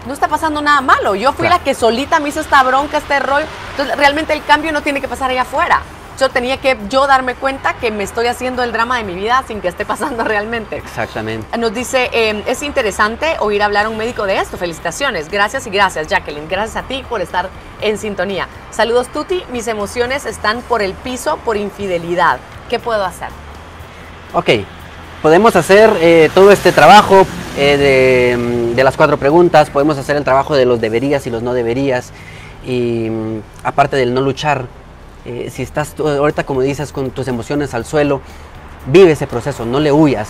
no está pasando nada malo, yo fui Claro. la que solita me hizo esta bronca, este rollo. Entonces realmente el cambio no tiene que pasar allá afuera. Yo tenía que darme cuenta que me estoy haciendo el drama de mi vida sin que esté pasando realmente. Exactamente. Nos dice, es interesante oír hablar a un médico de esto. Felicitaciones. Gracias y gracias, Jacqueline. Gracias a ti por estar en sintonía. Saludos, Tuti. Mis emociones están por el piso por infidelidad. ¿Qué puedo hacer? Ok, podemos hacer todo este trabajo de las 4 preguntas, podemos hacer el trabajo de los deberías y los no deberías, y aparte del no luchar, si estás ahorita, como dices, con tus emociones al suelo, vive ese proceso, no le huyas.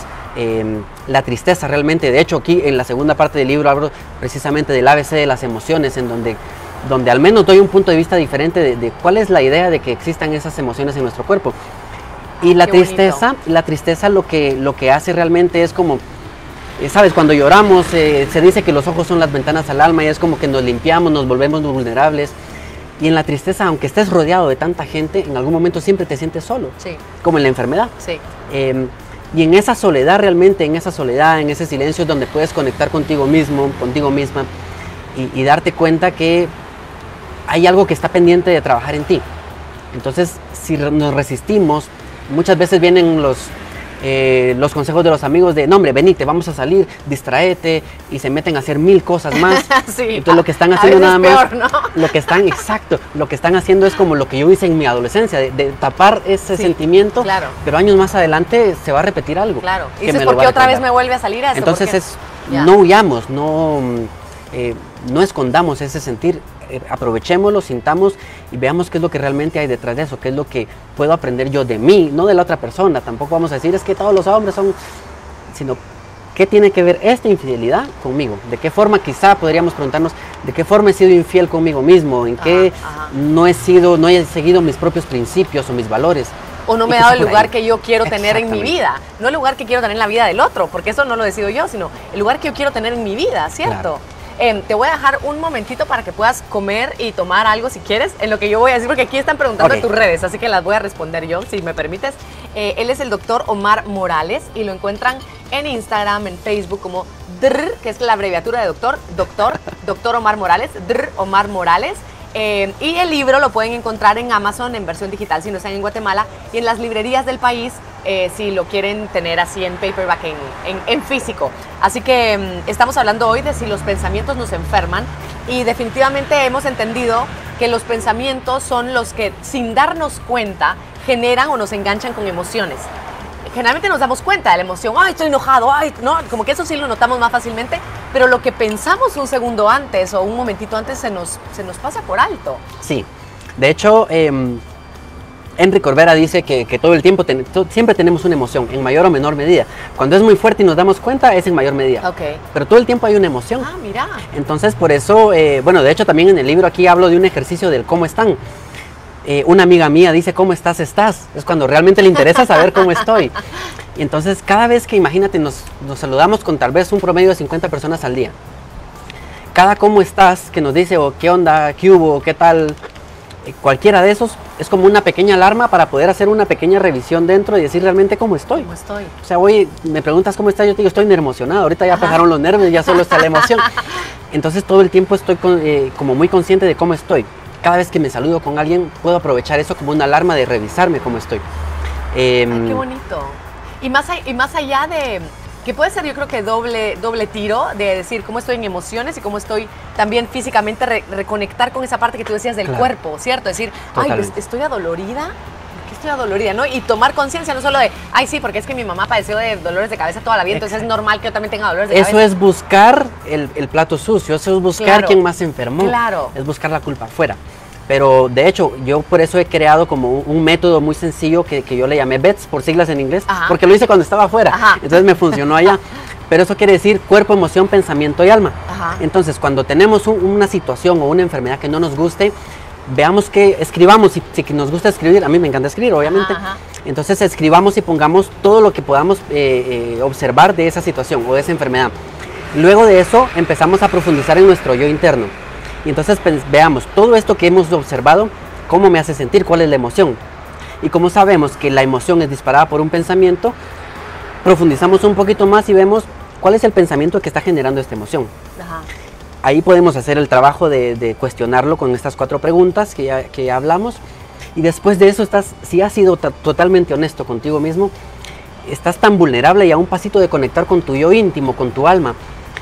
La tristeza realmente, de hecho aquí en la segunda parte del libro hablo precisamente del ABC de las emociones, en donde al menos doy un punto de vista diferente de cuál es la idea de que existan esas emociones en nuestro cuerpo. Y la Qué tristeza lo que hace realmente es como, sabes, cuando lloramos se dice que los ojos son las ventanas al alma y es como que nos limpiamos, nos volvemos vulnerables. Y en la tristeza, aunque estés rodeado de tanta gente, en algún momento siempre te sientes solo, Sí, como en la enfermedad. sí. Y en esa soledad realmente, en ese silencio es donde puedes conectar contigo mismo, contigo misma y darte cuenta que hay algo que está pendiente de trabajar en ti. Entonces, si nos resistimos, muchas veces vienen los consejos de los amigos de, no hombre, venite, vamos a salir, distraete, y se meten a hacer 1000 cosas más. Sí, Entonces lo que están a haciendo veces nada más, peor, ¿no? lo que están haciendo es como lo que yo hice en mi adolescencia, de tapar ese Sí, sentimiento, claro. pero años más adelante se va a repetir algo. Claro. Y que dices, me ¿por lo va qué a otra vez recordar. me vuelve a salir eso? Entonces ¿Por qué? es, Ya. no huyamos, no escondamos ese sentir, aprovechémoslo, sintamos y veamos qué es lo que realmente hay detrás de eso, qué es lo que puedo aprender yo de mí, no de la otra persona. Tampoco vamos a decir es que todos los hombres son, sino qué tiene que ver esta infidelidad conmigo, de qué forma quizá podríamos preguntarnos, de qué forma he sido infiel conmigo mismo, en qué Ajá. no he seguido mis propios principios o mis valores. O no me Y he dado quizá el por lugar ahí. que yo quiero tener en mi Exactamente. vida. No el lugar que quiero tener en la vida del otro, porque eso no lo decido yo, sino el lugar que yo quiero tener en mi vida, ¿cierto? Claro. Te voy a dejar un momentito para que puedas comer y tomar algo si quieres, en lo que yo voy a decir, porque aquí están preguntando en tus redes, así que las voy a responder yo, si me permites. Él es el doctor Omar Morales y lo encuentran en Instagram, en Facebook como DR, que es la abreviatura de doctor Omar Morales, DR Omar Morales. Y el libro lo pueden encontrar en Amazon en versión digital si no están en Guatemala y en las librerías del país si lo quieren tener así en paperback, en físico. Así que estamos hablando hoy de si los pensamientos nos enferman y definitivamente hemos entendido que los pensamientos son los que sin darnos cuenta generan o nos enganchan con emociones. Generalmente nos damos cuenta de la emoción, ay, estoy enojado, ay, no, como que eso sí lo notamos más fácilmente, pero lo que pensamos un segundo antes o un momentito antes se nos pasa por alto. Sí, de hecho, Enrique Corbera dice que todo el tiempo, siempre tenemos una emoción, en mayor o menor medida. Cuando es muy fuerte y nos damos cuenta, es en mayor medida. Okay. Pero todo el tiempo hay una emoción. Ah, mira. Entonces, por eso, bueno, de hecho también en el libro aquí hablo de un ejercicio del cómo están. Una amiga mía dice, ¿cómo estás? ¿Estás? Es cuando realmente le interesa saber cómo estoy. Y entonces, cada vez que, imagínate, nos saludamos con tal vez un promedio de 50 personas al día. Cada cómo estás que nos dice, o qué onda, qué hubo, qué tal, cualquiera de esos, es como una pequeña alarma para poder hacer una pequeña revisión dentro y decir realmente cómo estoy. ¿Cómo estoy? O sea, hoy me preguntas cómo estás, yo te digo, estoy emocionado, ahorita ya pasaron los nervios, ya solo está la emoción. Entonces, todo el tiempo estoy como muy consciente de cómo estoy. Cada vez que me saludo con alguien, puedo aprovechar eso como una alarma de revisarme cómo estoy. Ay, qué bonito. Y más allá de, que puede ser yo creo que doble tiro, de decir cómo estoy en emociones y cómo estoy también físicamente, reconectar con esa parte que tú decías del cuerpo, ¿cierto? Decir, totalmente. ay, estoy adolorida. ¿Por qué estoy adolorida? ¿No? Y tomar conciencia no solo de, ay, sí, porque es que mi mamá padeció de dolores de cabeza toda la vida, entonces es normal que yo también tenga dolores de cabeza. Eso es buscar el plato sucio, eso es buscar quién más se enfermó. Claro. Es buscar la culpa afuera. Pero de hecho, yo por eso he creado como un método muy sencillo que yo le llamé BETS, por siglas en inglés, porque lo hice cuando estaba afuera, entonces me funcionó allá. Pero eso quiere decir cuerpo, emoción, pensamiento y alma. Entonces, cuando tenemos una situación o una enfermedad que no nos guste, veamos que escribamos, si nos gusta escribir, a mí me encanta escribir, obviamente. Entonces, escribamos y pongamos todo lo que podamos observar de esa situación o de esa enfermedad. Luego de eso, empezamos a profundizar en nuestro yo interno. Y entonces veamos todo esto que hemos observado, cómo me hace sentir, cuál es la emoción. Y como sabemos que la emoción es disparada por un pensamiento, profundizamos un poquito más y vemos cuál es el pensamiento que está generando esta emoción. Ahí podemos hacer el trabajo de cuestionarlo con estas 4 preguntas que ya hablamos. Y después de eso, si has sido totalmente honesto contigo mismo, estás tan vulnerable y a un pasito de conectar con tu yo íntimo, con tu alma.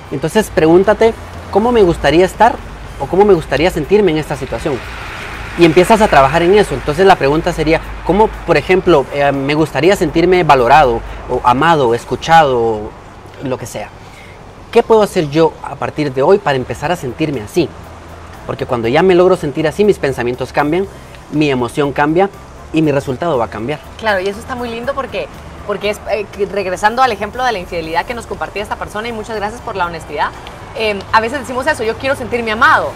Entonces pregúntate, ¿cómo me gustaría estar? O cómo me gustaría sentirme en esta situación. Y empiezas a trabajar en eso. Entonces la pregunta sería, ¿cómo, por ejemplo, me gustaría sentirme valorado, o amado, escuchado, lo que sea? ¿Qué puedo hacer yo a partir de hoy para empezar a sentirme así? Porque cuando ya me logro sentir así, mis pensamientos cambian, mi emoción cambia y mi resultado va a cambiar. Claro, y eso está muy lindo porque es, regresando al ejemplo de la infidelidad que nos compartía esta persona, y muchas gracias por la honestidad, a veces decimos eso, yo quiero sentirme amado,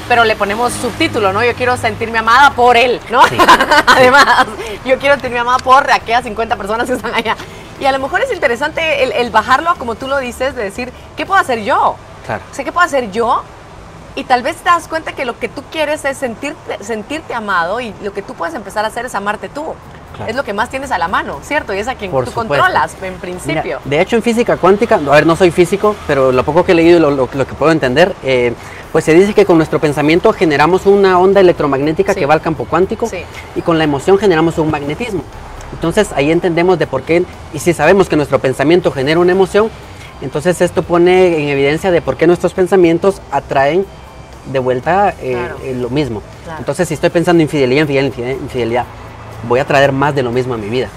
pero le ponemos subtítulo, ¿no? Yo quiero sentirme amada por él, ¿no? Sí. Además, yo quiero sentirme amada por aquellas 50 personas que están allá. Y a lo mejor es interesante el bajarlo, como tú lo dices, de decir, ¿qué puedo hacer yo? Claro. O sea, ¿qué puedo hacer yo? Y tal vez te das cuenta que lo que tú quieres es sentirte amado, y lo que tú puedes empezar a hacer es amarte tú. Claro. Es lo que más tienes a la mano, ¿cierto? Y es a quien tú controlas, en principio. Mira, de hecho, en física cuántica, a ver, no soy físico, pero lo poco que he leído y lo que puedo entender, pues se dice que con nuestro pensamiento generamos una onda electromagnética que va al campo cuántico, y con la emoción generamos un magnetismo. Entonces, ahí entendemos de por qué, y si sabemos que nuestro pensamiento genera una emoción, entonces esto pone en evidencia de por qué nuestros pensamientos atraen de vuelta lo mismo. Claro. Entonces, si estoy pensando infidelidad, voy a traer más de lo mismo a mi vida.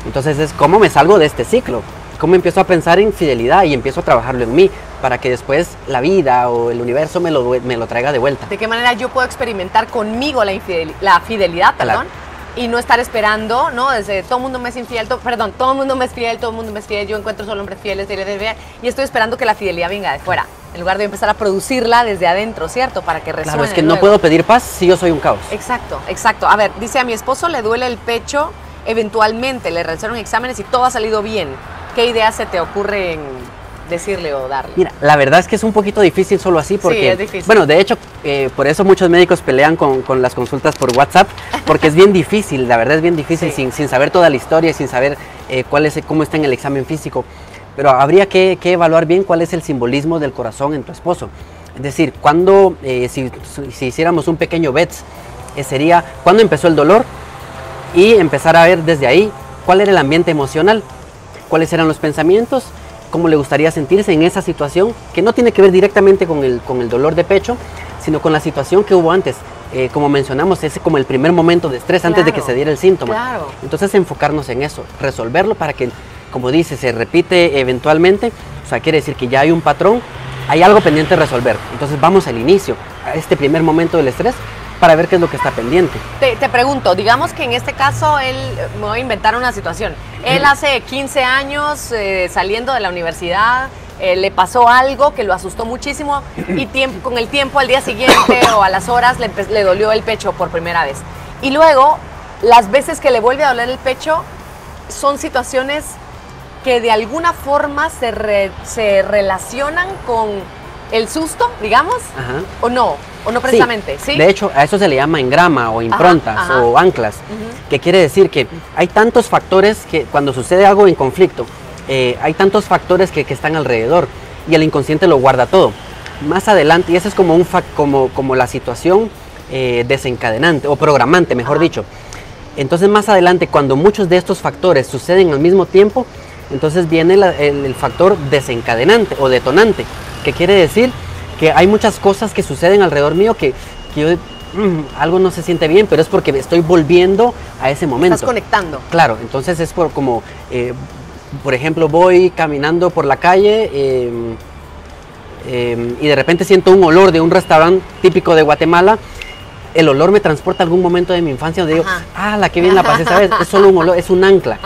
Entonces es cómo me salgo de este ciclo, cómo empiezo a pensar en fidelidad y empiezo a trabajarlo en mí para que después la vida o el universo me lo traiga de vuelta. ¿De qué manera yo puedo experimentar conmigo la fidelidad, perdón? Y no estar esperando, ¿no? Desde todo el mundo me es infiel, todo el mundo me es fiel, yo encuentro solo hombres fieles, y estoy esperando que la fidelidad venga de fuera, en lugar de empezar a producirla desde adentro, ¿cierto? Para que resuene. Claro, es que no puedo pedir paz si yo soy un caos. Exacto, exacto. A ver, dice, a mi esposo le duele el pecho, eventualmente le realizaron exámenes y todo ha salido bien. ¿Qué ideas se te ocurren decirle o darle? Mira, la verdad es que es un poquito difícil solo así porque, sí, es difícil. Bueno, de hecho, por eso muchos médicos pelean con las consultas por WhatsApp, porque es bien difícil, la verdad es bien difícil, Sí. sin saber toda la historia, sin saber cómo está en el examen físico. Pero habría que evaluar bien cuál es el simbolismo del corazón en tu esposo. Es decir, si hiciéramos un pequeño bets, sería cuándo empezó el dolor y empezar a ver desde ahí cuál era el ambiente emocional, cuáles eran los pensamientos, cómo le gustaría sentirse en esa situación, que no tiene que ver directamente con el dolor de pecho, sino con la situación que hubo antes. Como mencionamos, es como el primer momento de estrés antes de que se diera el síntoma. Claro. Entonces enfocarnos en eso, resolverlo para que, como dice, se repite eventualmente, o sea, quiere decir que ya hay un patrón, hay algo pendiente de resolver. Entonces vamos al inicio, a este primer momento del estrés, para ver qué es lo que está pendiente. Te pregunto, digamos que en este caso me voy a inventar una situación. Él hace 15 años saliendo de la universidad, le pasó algo que lo asustó muchísimo y con el tiempo, al día siguiente o a las horas, le dolió el pecho por primera vez. Y luego, las veces que le vuelve a doler el pecho, son situaciones que de alguna forma se relacionan con el susto, digamos, Ajá. o no precisamente, ¿sí? De hecho, a eso se le llama engrama o improntas Ajá. o anclas, que quiere decir que hay tantos factores que cuando sucede algo en conflicto, hay tantos factores que están alrededor y el inconsciente lo guarda todo. Más adelante, y eso es como, como la situación desencadenante o programante, mejor dicho. Entonces más adelante, cuando muchos de estos factores suceden al mismo tiempo, entonces viene el factor desencadenante o detonante, que quiere decir que hay muchas cosas que suceden alrededor mío que yo algo no se siente bien, pero es porque estoy volviendo a ese momento. Estás conectando. Claro, entonces es por ejemplo, voy caminando por la calle y de repente siento un olor de un restaurante típico de Guatemala. El olor me transporta a algún momento de mi infancia donde digo, la que bien la pasé, ¿sabes? Es solo un olor, es un ancla.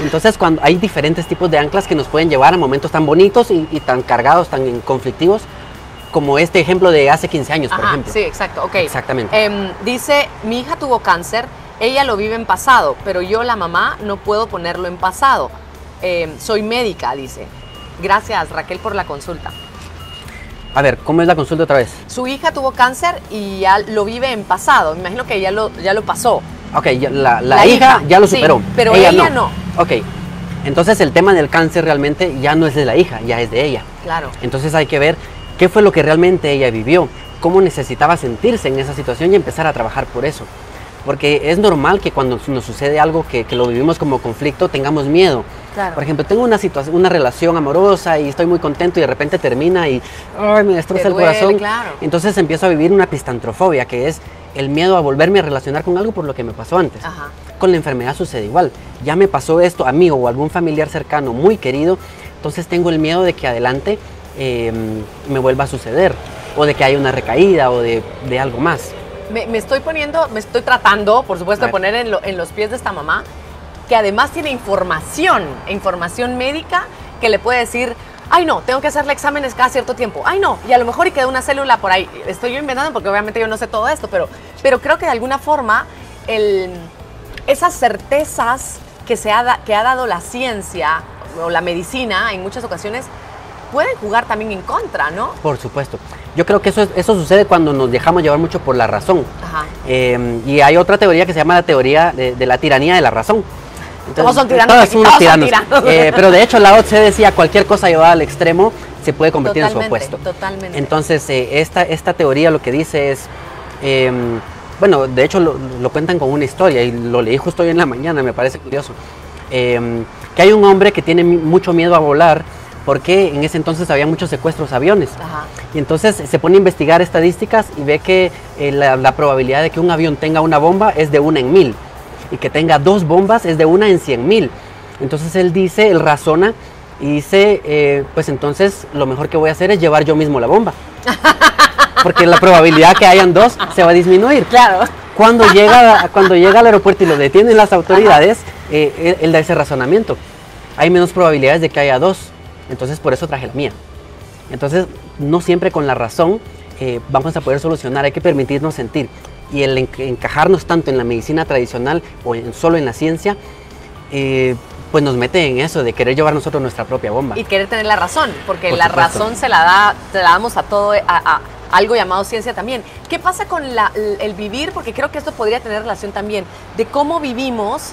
Entonces, cuando hay diferentes tipos de anclas que nos pueden llevar a momentos tan bonitos y tan cargados, tan conflictivos, como este ejemplo de hace 15 años, por ejemplo. Sí, exacto, ok. Exactamente. Dice, mi hija tuvo cáncer, ella lo vive en pasado, pero yo, la mamá, no puedo ponerlo en pasado. Soy médica, dice. Gracias, Raquel, por la consulta. A ver, ¿cómo es la consulta otra vez? Su hija tuvo cáncer y ya lo vive en pasado. Me imagino que ya lo pasó. Ok, la hija ya lo superó. Sí, pero ella no. Ok, entonces el tema del cáncer realmente ya no es de la hija, ya es de ella. Claro. Entonces hay que ver qué fue lo que realmente ella vivió, cómo necesitaba sentirse en esa situación y empezar a trabajar por eso. Porque es normal que cuando nos sucede algo que lo vivimos como conflicto, tengamos miedo. Claro. Por ejemplo, tengo una relación amorosa y estoy muy contento y de repente termina y me destroza el corazón. Claro. Entonces empiezo a vivir una epistantrofobia, que es el miedo a volverme a relacionar con algo por lo que me pasó antes. Ajá. Con la enfermedad sucede igual. Ya me pasó esto a mí o a algún familiar cercano muy querido, entonces tengo el miedo de que adelante me vuelva a suceder, o de que haya una recaída o de algo más. Me estoy tratando, por supuesto, de poner en los pies de esta mamá, que además tiene información médica que le puede decir, ay no, tengo que hacerle exámenes cada cierto tiempo, ay no, y a lo mejor y queda una célula por ahí. Estoy yo inventando porque obviamente yo no sé todo esto, pero creo que de alguna forma esas certezas que ha dado la ciencia o la medicina en muchas ocasiones pueden jugar también en contra, ¿no? Por supuesto. Yo creo que eso sucede cuando nos dejamos llevar mucho por la razón. Ajá. Y hay otra teoría que se llama la teoría de la tiranía de la razón. Entonces, todos son tiranos. Todos son unos tiranos. Tiranos. Pero de hecho Lao Tse decía, cualquier cosa llevada al extremo se puede convertir en su opuesto. Totalmente. Entonces, esta teoría lo que dice es, bueno, de hecho lo cuentan con una historia y lo leí justo hoy en la mañana, me parece curioso. Que hay un hombre que tiene mucho miedo a volar porque en ese entonces había muchos secuestros a aviones. Ajá. Y entonces se pone a investigar estadísticas y ve que la probabilidad de que un avión tenga una bomba es de 1 en 1000 y que tenga 2 bombas es de 1 en 100,000. Entonces él razona y dice, pues entonces lo mejor que voy a hacer es llevar yo mismo la bomba. Porque la probabilidad que hayan 2 se va a disminuir. Claro. Cuando llega al aeropuerto y lo detienen las autoridades, él da ese razonamiento. Hay menos probabilidades de que haya 2. Entonces por eso traje la mía. Entonces no siempre con la razón vamos a poder solucionar, hay que permitirnos sentir. Y el encajarnos tanto en la medicina tradicional o solo en la ciencia pues nos mete en eso de querer llevar nosotros nuestra propia bomba. Y querer tener la razón, porque Por la supuesto. razón se la damos a todo, a algo llamado ciencia también. ¿Qué pasa con el vivir? Porque creo que esto podría tener relación también de cómo vivimos,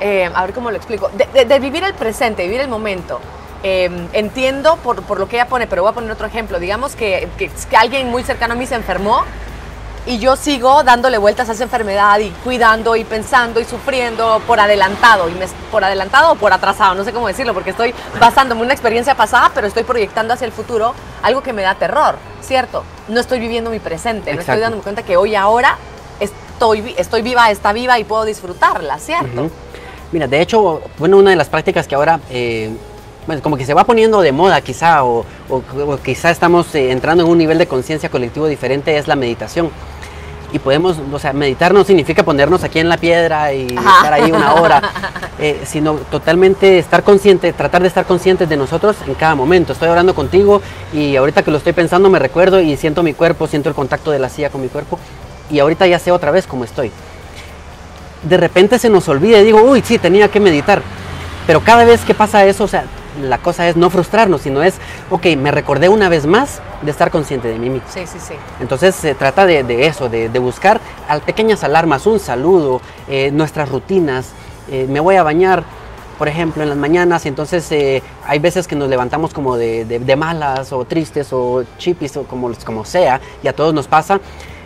a ver cómo lo explico, de vivir el presente, vivir el momento. Entiendo por lo que ella pone, pero voy a poner otro ejemplo. Digamos que alguien muy cercano a mí se enfermó y yo sigo dándole vueltas a esa enfermedad y cuidando y pensando y sufriendo por adelantado, por adelantado o por atrasado, no sé cómo decirlo, porque estoy basándome en una experiencia pasada, pero estoy proyectando hacia el futuro algo que me da terror, ¿cierto? No estoy viviendo mi presente, no estoy dándome cuenta que hoy ahora estoy viva, está viva y puedo disfrutarla, ¿cierto? Mira, de hecho, bueno, una de las prácticas que ahora bueno, como que se va poniendo de moda quizá, o quizá estamos entrando en un nivel de conciencia colectivo diferente, es la meditación. Y podemos, o sea, meditar no significa ponernos aquí en la piedra y estar ahí una hora, sino totalmente estar consciente, tratar de estar conscientes de nosotros en cada momento. Estoy hablando contigo y ahorita que lo estoy pensando me recuerdo y siento mi cuerpo, siento el contacto de la silla con mi cuerpo y ahorita ya sé otra vez cómo estoy. De repente se nos olvida y digo, uy, sí, tenía que meditar. Pero cada vez que pasa eso, o sea, la cosa es no frustrarnos, sino es, ok, me recordé una vez más de estar consciente de mí mismo. Sí, sí, sí. Entonces se trata de eso, de buscar pequeñas alarmas, un saludo, nuestras rutinas. Me voy a bañar, por ejemplo, en las mañanas, y entonces hay veces que nos levantamos como de malas o tristes o chipis o como sea, y a todos nos pasa.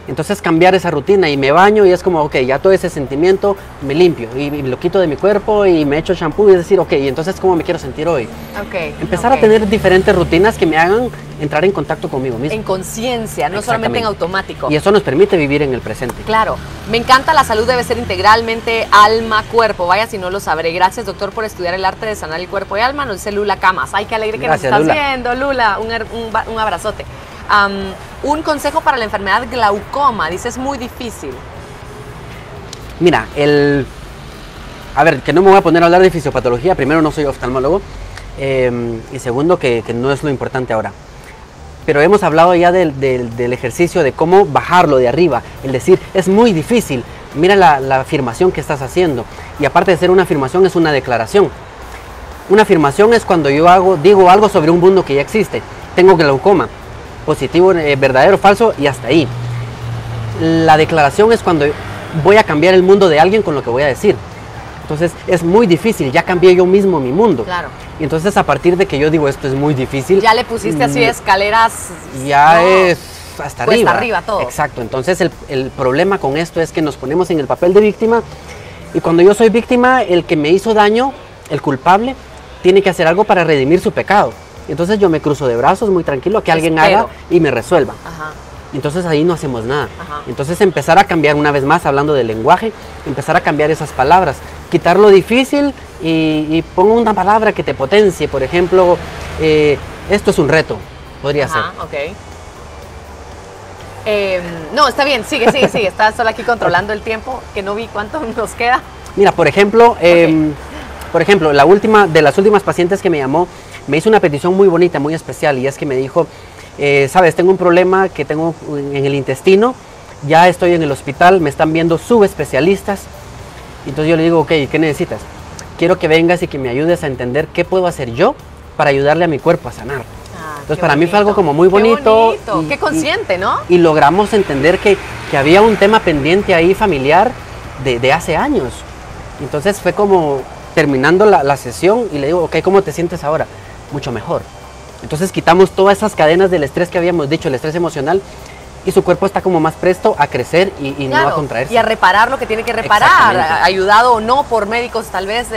Entonces cambiar esa rutina y me baño y es como, ok, ya todo ese sentimiento me limpio y lo quito de mi cuerpo y me echo shampoo y es decir, ok, y entonces ¿cómo me quiero sentir hoy? Okay, Empezar a tener diferentes rutinas que me hagan entrar en contacto conmigo mismo. En conciencia, no solamente en automático. Y eso nos permite vivir en el presente. Claro, me encanta, la salud debe ser integralmente alma, cuerpo, vaya si no lo sabré. Gracias, doctor, por estudiar el arte de sanar el cuerpo y alma, nos dice Lula Camas. Ay, qué alegre que Gracias, nos estás Lula. viendo, Lula, un abrazote. Un consejo para la enfermedad glaucoma, dice, es muy difícil. Mira, a ver, que no me voy a poner a hablar de fisiopatología, primero no soy oftalmólogo, y segundo que no es lo importante ahora. Pero hemos hablado ya del ejercicio de cómo bajarlo de arriba, el decir, es muy difícil, mira la afirmación que estás haciendo, y aparte de ser una afirmación es una declaración. Una afirmación es cuando yo digo algo sobre un mundo que ya existe, tengo glaucoma, positivo, verdadero, falso y hasta ahí. La declaración es cuando voy a cambiar el mundo de alguien con lo que voy a decir. Entonces es muy difícil, ya cambié yo mismo mi mundo. Claro. Y entonces a partir de que yo digo esto es muy difícil, Ya le pusiste así escaleras. ya no, es hasta cuesta arriba. arriba todo. Exacto, entonces el problema con esto es que nos ponemos en el papel de víctima y cuando yo soy víctima, el que me hizo daño, el culpable, tiene que hacer algo para redimir su pecado. Entonces yo me cruzo de brazos muy tranquilo a que alguien haga y me resuelva. Ajá. Entonces ahí no hacemos nada. Ajá. Entonces empezar a cambiar, una vez más hablando del lenguaje, empezar a cambiar esas palabras, quitar lo difícil y pongo una palabra que te potencie. Por ejemplo, esto es un reto, podría ser. Ok. No, está bien, sigue. Estás solo aquí controlando el tiempo, que no vi cuánto nos queda. Mira, por ejemplo, de las últimas pacientes que me llamó, me hizo una petición muy bonita, muy especial, y es que me dijo, sabes, tengo un problema que tengo en el intestino, ya estoy en el hospital, me están viendo subespecialistas. Entonces yo le digo, ok, ¿qué necesitas? Quiero que vengas y que me ayudes a entender qué puedo hacer yo para ayudarle a mi cuerpo a sanar. Entonces para mí fue algo como muy bonito. Qué consciente, ¿no? Y logramos entender que había un tema pendiente ahí familiar de hace años. Entonces fue como terminando la sesión y le digo, ok, ¿cómo te sientes ahora? Mucho mejor. Entonces quitamos todas esas cadenas del estrés que habíamos dicho, el estrés emocional, y su cuerpo está como más presto a crecer y no a contraerse. Y a reparar lo que tiene que reparar, ayudado o no por médicos tal vez,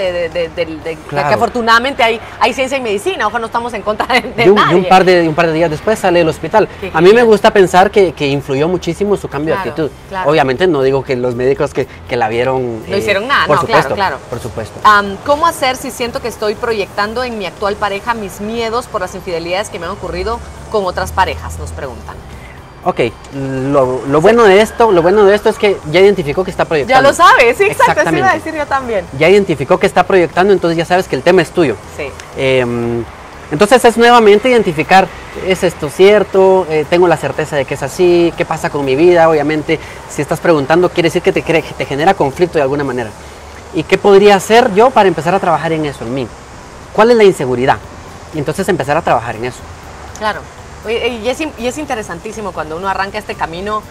Claro. que afortunadamente hay ciencia y medicina, ojalá no estamos en contra de Y nadie. un par de días después sale del hospital. A mí me gusta pensar que influyó muchísimo su cambio de actitud. Claro. Obviamente no digo que los médicos que la vieron... No hicieron nada, por no, supuesto, claro. Por supuesto. ¿Cómo hacer si siento que estoy proyectando en mi actual pareja mis miedos por las infidelidades que me han ocurrido con otras parejas? Nos preguntan. Ok, lo bueno de esto es que ya identificó que está proyectando. Ya lo sabes, sí, exacto, eso iba a Exactamente. decir yo también. Ya identificó que está proyectando, entonces ya sabes que el tema es tuyo. Sí. Entonces es nuevamente identificar, ¿es esto cierto? ¿Tengo la certeza de que es así? ¿Qué pasa con mi vida? Obviamente, si estás preguntando, quiere decir que te genera conflicto de alguna manera. ¿Y qué podría hacer yo para empezar a trabajar en eso, en mí? ¿Cuál es la inseguridad? Y entonces empezar a trabajar en eso. Claro. Y es interesantísimo cuando uno arranca este camino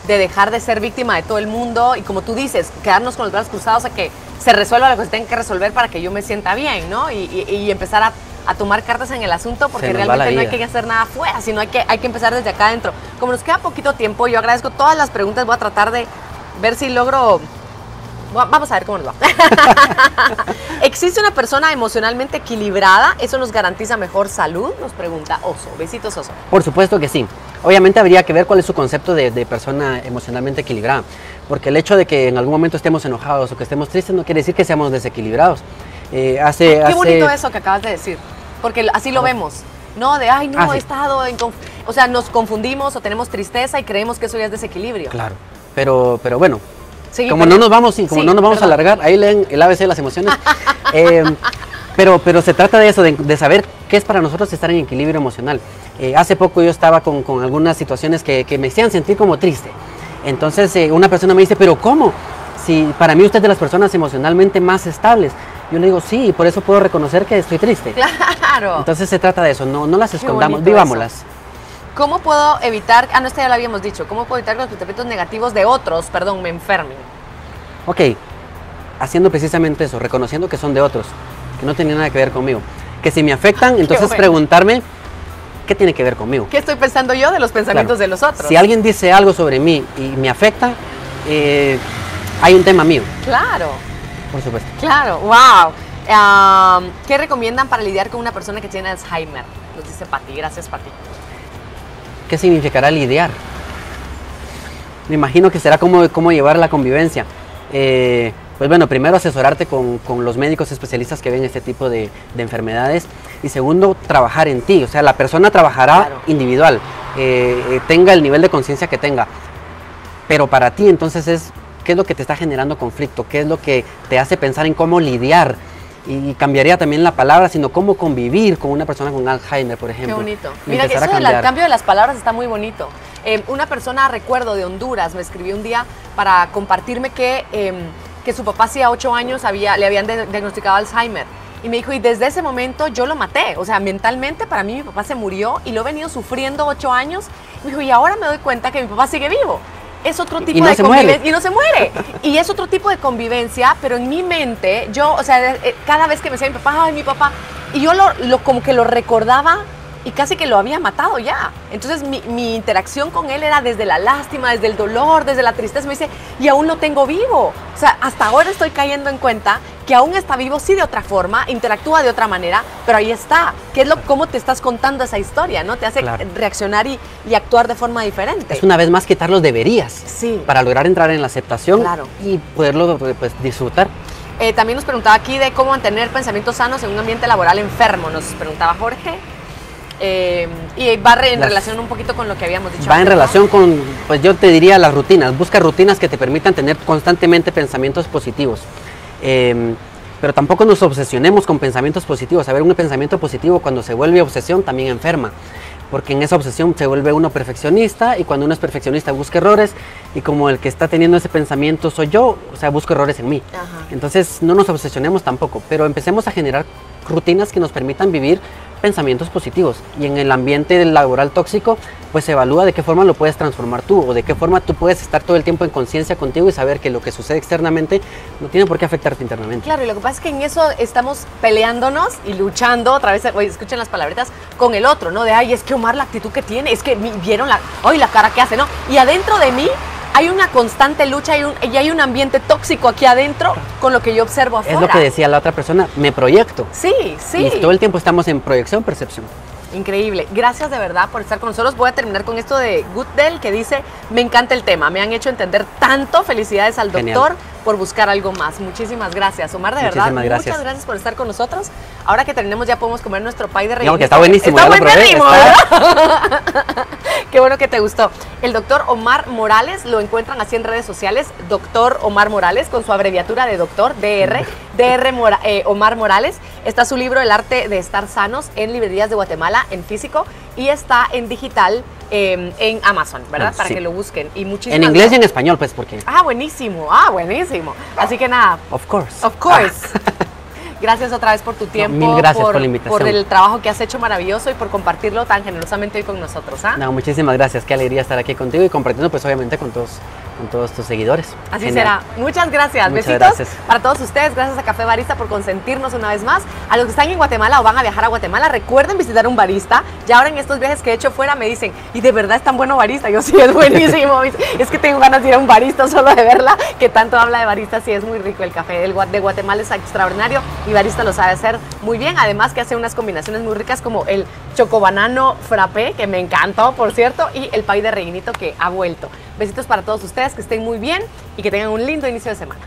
de dejar de ser víctima de todo el mundo y, como tú dices, quedarnos con los brazos cruzados a que se resuelva lo que se tenga que resolver para que yo me sienta bien, ¿no? Y empezar a tomar cartas en el asunto, porque realmente no hay que hacer nada afuera, sino hay que empezar desde acá adentro. Como nos queda poquito tiempo, yo agradezco todas las preguntas, voy a tratar de ver si logro... Vamos a ver cómo nos va. ¿Existe una persona emocionalmente equilibrada? ¿Eso nos garantiza mejor salud? Nos pregunta Oso. Besitos, Oso. Por supuesto que sí. Obviamente habría que ver cuál es su concepto de persona emocionalmente equilibrada. Porque el hecho de que en algún momento estemos enojados o que estemos tristes no quiere decir que seamos desequilibrados. Qué bonito eso que acabas de decir. Porque así lo vemos. No, de, ay, no, he estado en... O sea, nos confundimos o tenemos tristeza y creemos que eso ya es desequilibrio. Claro. Pero bueno... Sí, como no nos vamos a alargar, ahí leen el ABC de las emociones. Pero se trata de eso, de saber qué es para nosotros estar en equilibrio emocional. Hace poco yo estaba con algunas situaciones que me hacían sentir como triste. Entonces una persona me dice, ¿pero cómo? Si para mí usted es de las personas emocionalmente más estables. Yo le digo, sí, por eso puedo reconocer que estoy triste. Claro. Entonces se trata de eso, no las escondamos, vivámoslas. Eso. ¿Cómo puedo evitar, esto ya lo habíamos dicho, cómo puedo evitar que los pensamientos negativos de otros, me enfermen? Ok, haciendo precisamente eso, reconociendo que son de otros, que no tienen nada que ver conmigo. Que si me afectan, entonces preguntarme, ¿qué tiene que ver conmigo? ¿Qué estoy pensando yo de los pensamientos de los otros? Si alguien dice algo sobre mí y me afecta, hay un tema mío. Claro. Por supuesto. Claro, wow. ¿Qué recomiendan para lidiar con una persona que tiene Alzheimer? Nos dice Pati, gracias Pati. ¿Qué significará lidiar? Me imagino que será cómo llevar la convivencia. Pues bueno, primero asesorarte con los médicos especialistas que ven este tipo de enfermedades, y segundo, trabajar en ti. O sea, la persona trabajará individual, tenga el nivel de conciencia que tenga, pero para ti entonces ¿qué es lo que te está generando conflicto? ¿Qué es lo que te hace pensar en cómo lidiar? Y cambiaría también la palabra, sino cómo convivir con una persona con Alzheimer, por ejemplo. Qué bonito. Mira, que eso del cambio de las palabras está muy bonito. Una persona, recuerdo, de Honduras, me escribió un día para compartirme que su papá hacía 8 años le habían diagnosticado Alzheimer. Y me dijo, y desde ese momento yo lo maté. O sea, mentalmente para mí mi papá se murió y lo he venido sufriendo 8 años. Me dijo, y ahora me doy cuenta que mi papá sigue vivo. Es otro tipo de convivencia. Y no se muere. Y es otro tipo de convivencia, pero en mi mente, yo, o sea, cada vez que me decía mi papá, ay, mi papá, y yo como que lo recordaba y casi que lo había matado ya. Entonces mi interacción con él era desde la lástima, desde el dolor, desde la tristeza. Me dice, y aún lo tengo vivo. O sea, hasta ahora estoy cayendo en cuenta que aún está vivo, sí, de otra forma, interactúa de otra manera, pero ahí está. ¿Qué es cómo te estás contando esa historia, no? Te hace reaccionar y actuar de forma diferente. Es una vez más quitar los deberías. Sí. Para lograr entrar en la aceptación y poderlo pues, disfrutar. También nos preguntaba aquí de cómo mantener pensamientos sanos en un ambiente laboral enfermo, nos preguntaba Jorge. Y va en relación un poquito con lo que habíamos dicho. Va en relación con, pues yo te diría, las rutinas. Busca rutinas que te permitan tener constantemente pensamientos positivos. Pero tampoco nos obsesionemos con pensamientos positivos. A ver, un pensamiento positivo cuando se vuelve obsesión también enferma. Porque en esa obsesión se vuelve uno perfeccionista, y cuando uno es perfeccionista busca errores, y como el que está teniendo ese pensamiento soy yo, o sea, busco errores en mí. Entonces no nos obsesionemos tampoco, pero empecemos a generar rutinas que nos permitan vivir pensamientos positivos. Y en el ambiente laboral tóxico, pues se evalúa de qué forma lo puedes transformar tú, o de qué forma tú puedes estar todo el tiempo en conciencia contigo y saber que lo que sucede externamente no tiene por qué afectarte internamente. Claro, y lo que pasa es que en eso estamos peleándonos y luchando, otra vez, escuchen las palabritas, con el otro, ¿no? De, ay, es que Omar, la actitud que tiene, es que vieron la cara que hace, ¿no? Y adentro de mí hay una constante lucha y hay un ambiente tóxico aquí adentro con lo que yo observo afuera. Es lo que decía la otra persona, me proyecto. Sí. Y todo el tiempo estamos en proyección, percepción. Increíble. Gracias de verdad por estar con nosotros. Voy a terminar con esto de Goodell, que dice, me encanta el tema, me han hecho entender tanto. Felicidades al doctor por buscar algo más. Muchísimas gracias, Omar, de verdad. Muchas gracias por estar con nosotros. Ahora que terminemos ya podemos comer nuestro pay de relleno. No, que está buenísimo. Está buenísimo, ¿verdad? Qué bueno que te gustó. El doctor Omar Morales, lo encuentran así en redes sociales, doctor Omar Morales, con su abreviatura de doctor, DR Omar Morales. Está su libro El arte de estar sanos en librerías de Guatemala, en físico, y está en digital en Amazon, ¿verdad? Para sí. que lo busquen. Y muchísimas En inglés y en español, pues, porque... buenísimo, buenísimo. Así que nada. Of course. Of course. Gracias otra vez por tu tiempo. No, mil gracias por la invitación. Por el trabajo que has hecho maravilloso y por compartirlo tan generosamente hoy con nosotros. No, muchísimas gracias. Qué alegría estar aquí contigo y compartiendo, pues, obviamente, con todos tus seguidores. Así Genial. será. Muchas gracias. Muchas Besitos gracias. para todos ustedes. Gracias a Café Barista por consentirnos una vez más. A los que están en Guatemala o van a viajar a Guatemala, recuerden visitar un barista. Ya ahora en estos viajes que he hecho fuera me dicen, ¿y de verdad es tan bueno barista? Yo sí, es buenísimo. Es que tengo ganas de ir a un barista solo de verla, que tanto habla de barista. Sí, es muy rico el café de Guatemala, es extraordinario y barista lo sabe hacer muy bien. Además que hace unas combinaciones muy ricas como el chocobanano frappé, que me encantó, por cierto, y el pay de rellenito que ha vuelto. Besitos para todos ustedes, que estén muy bien y que tengan un lindo inicio de semana.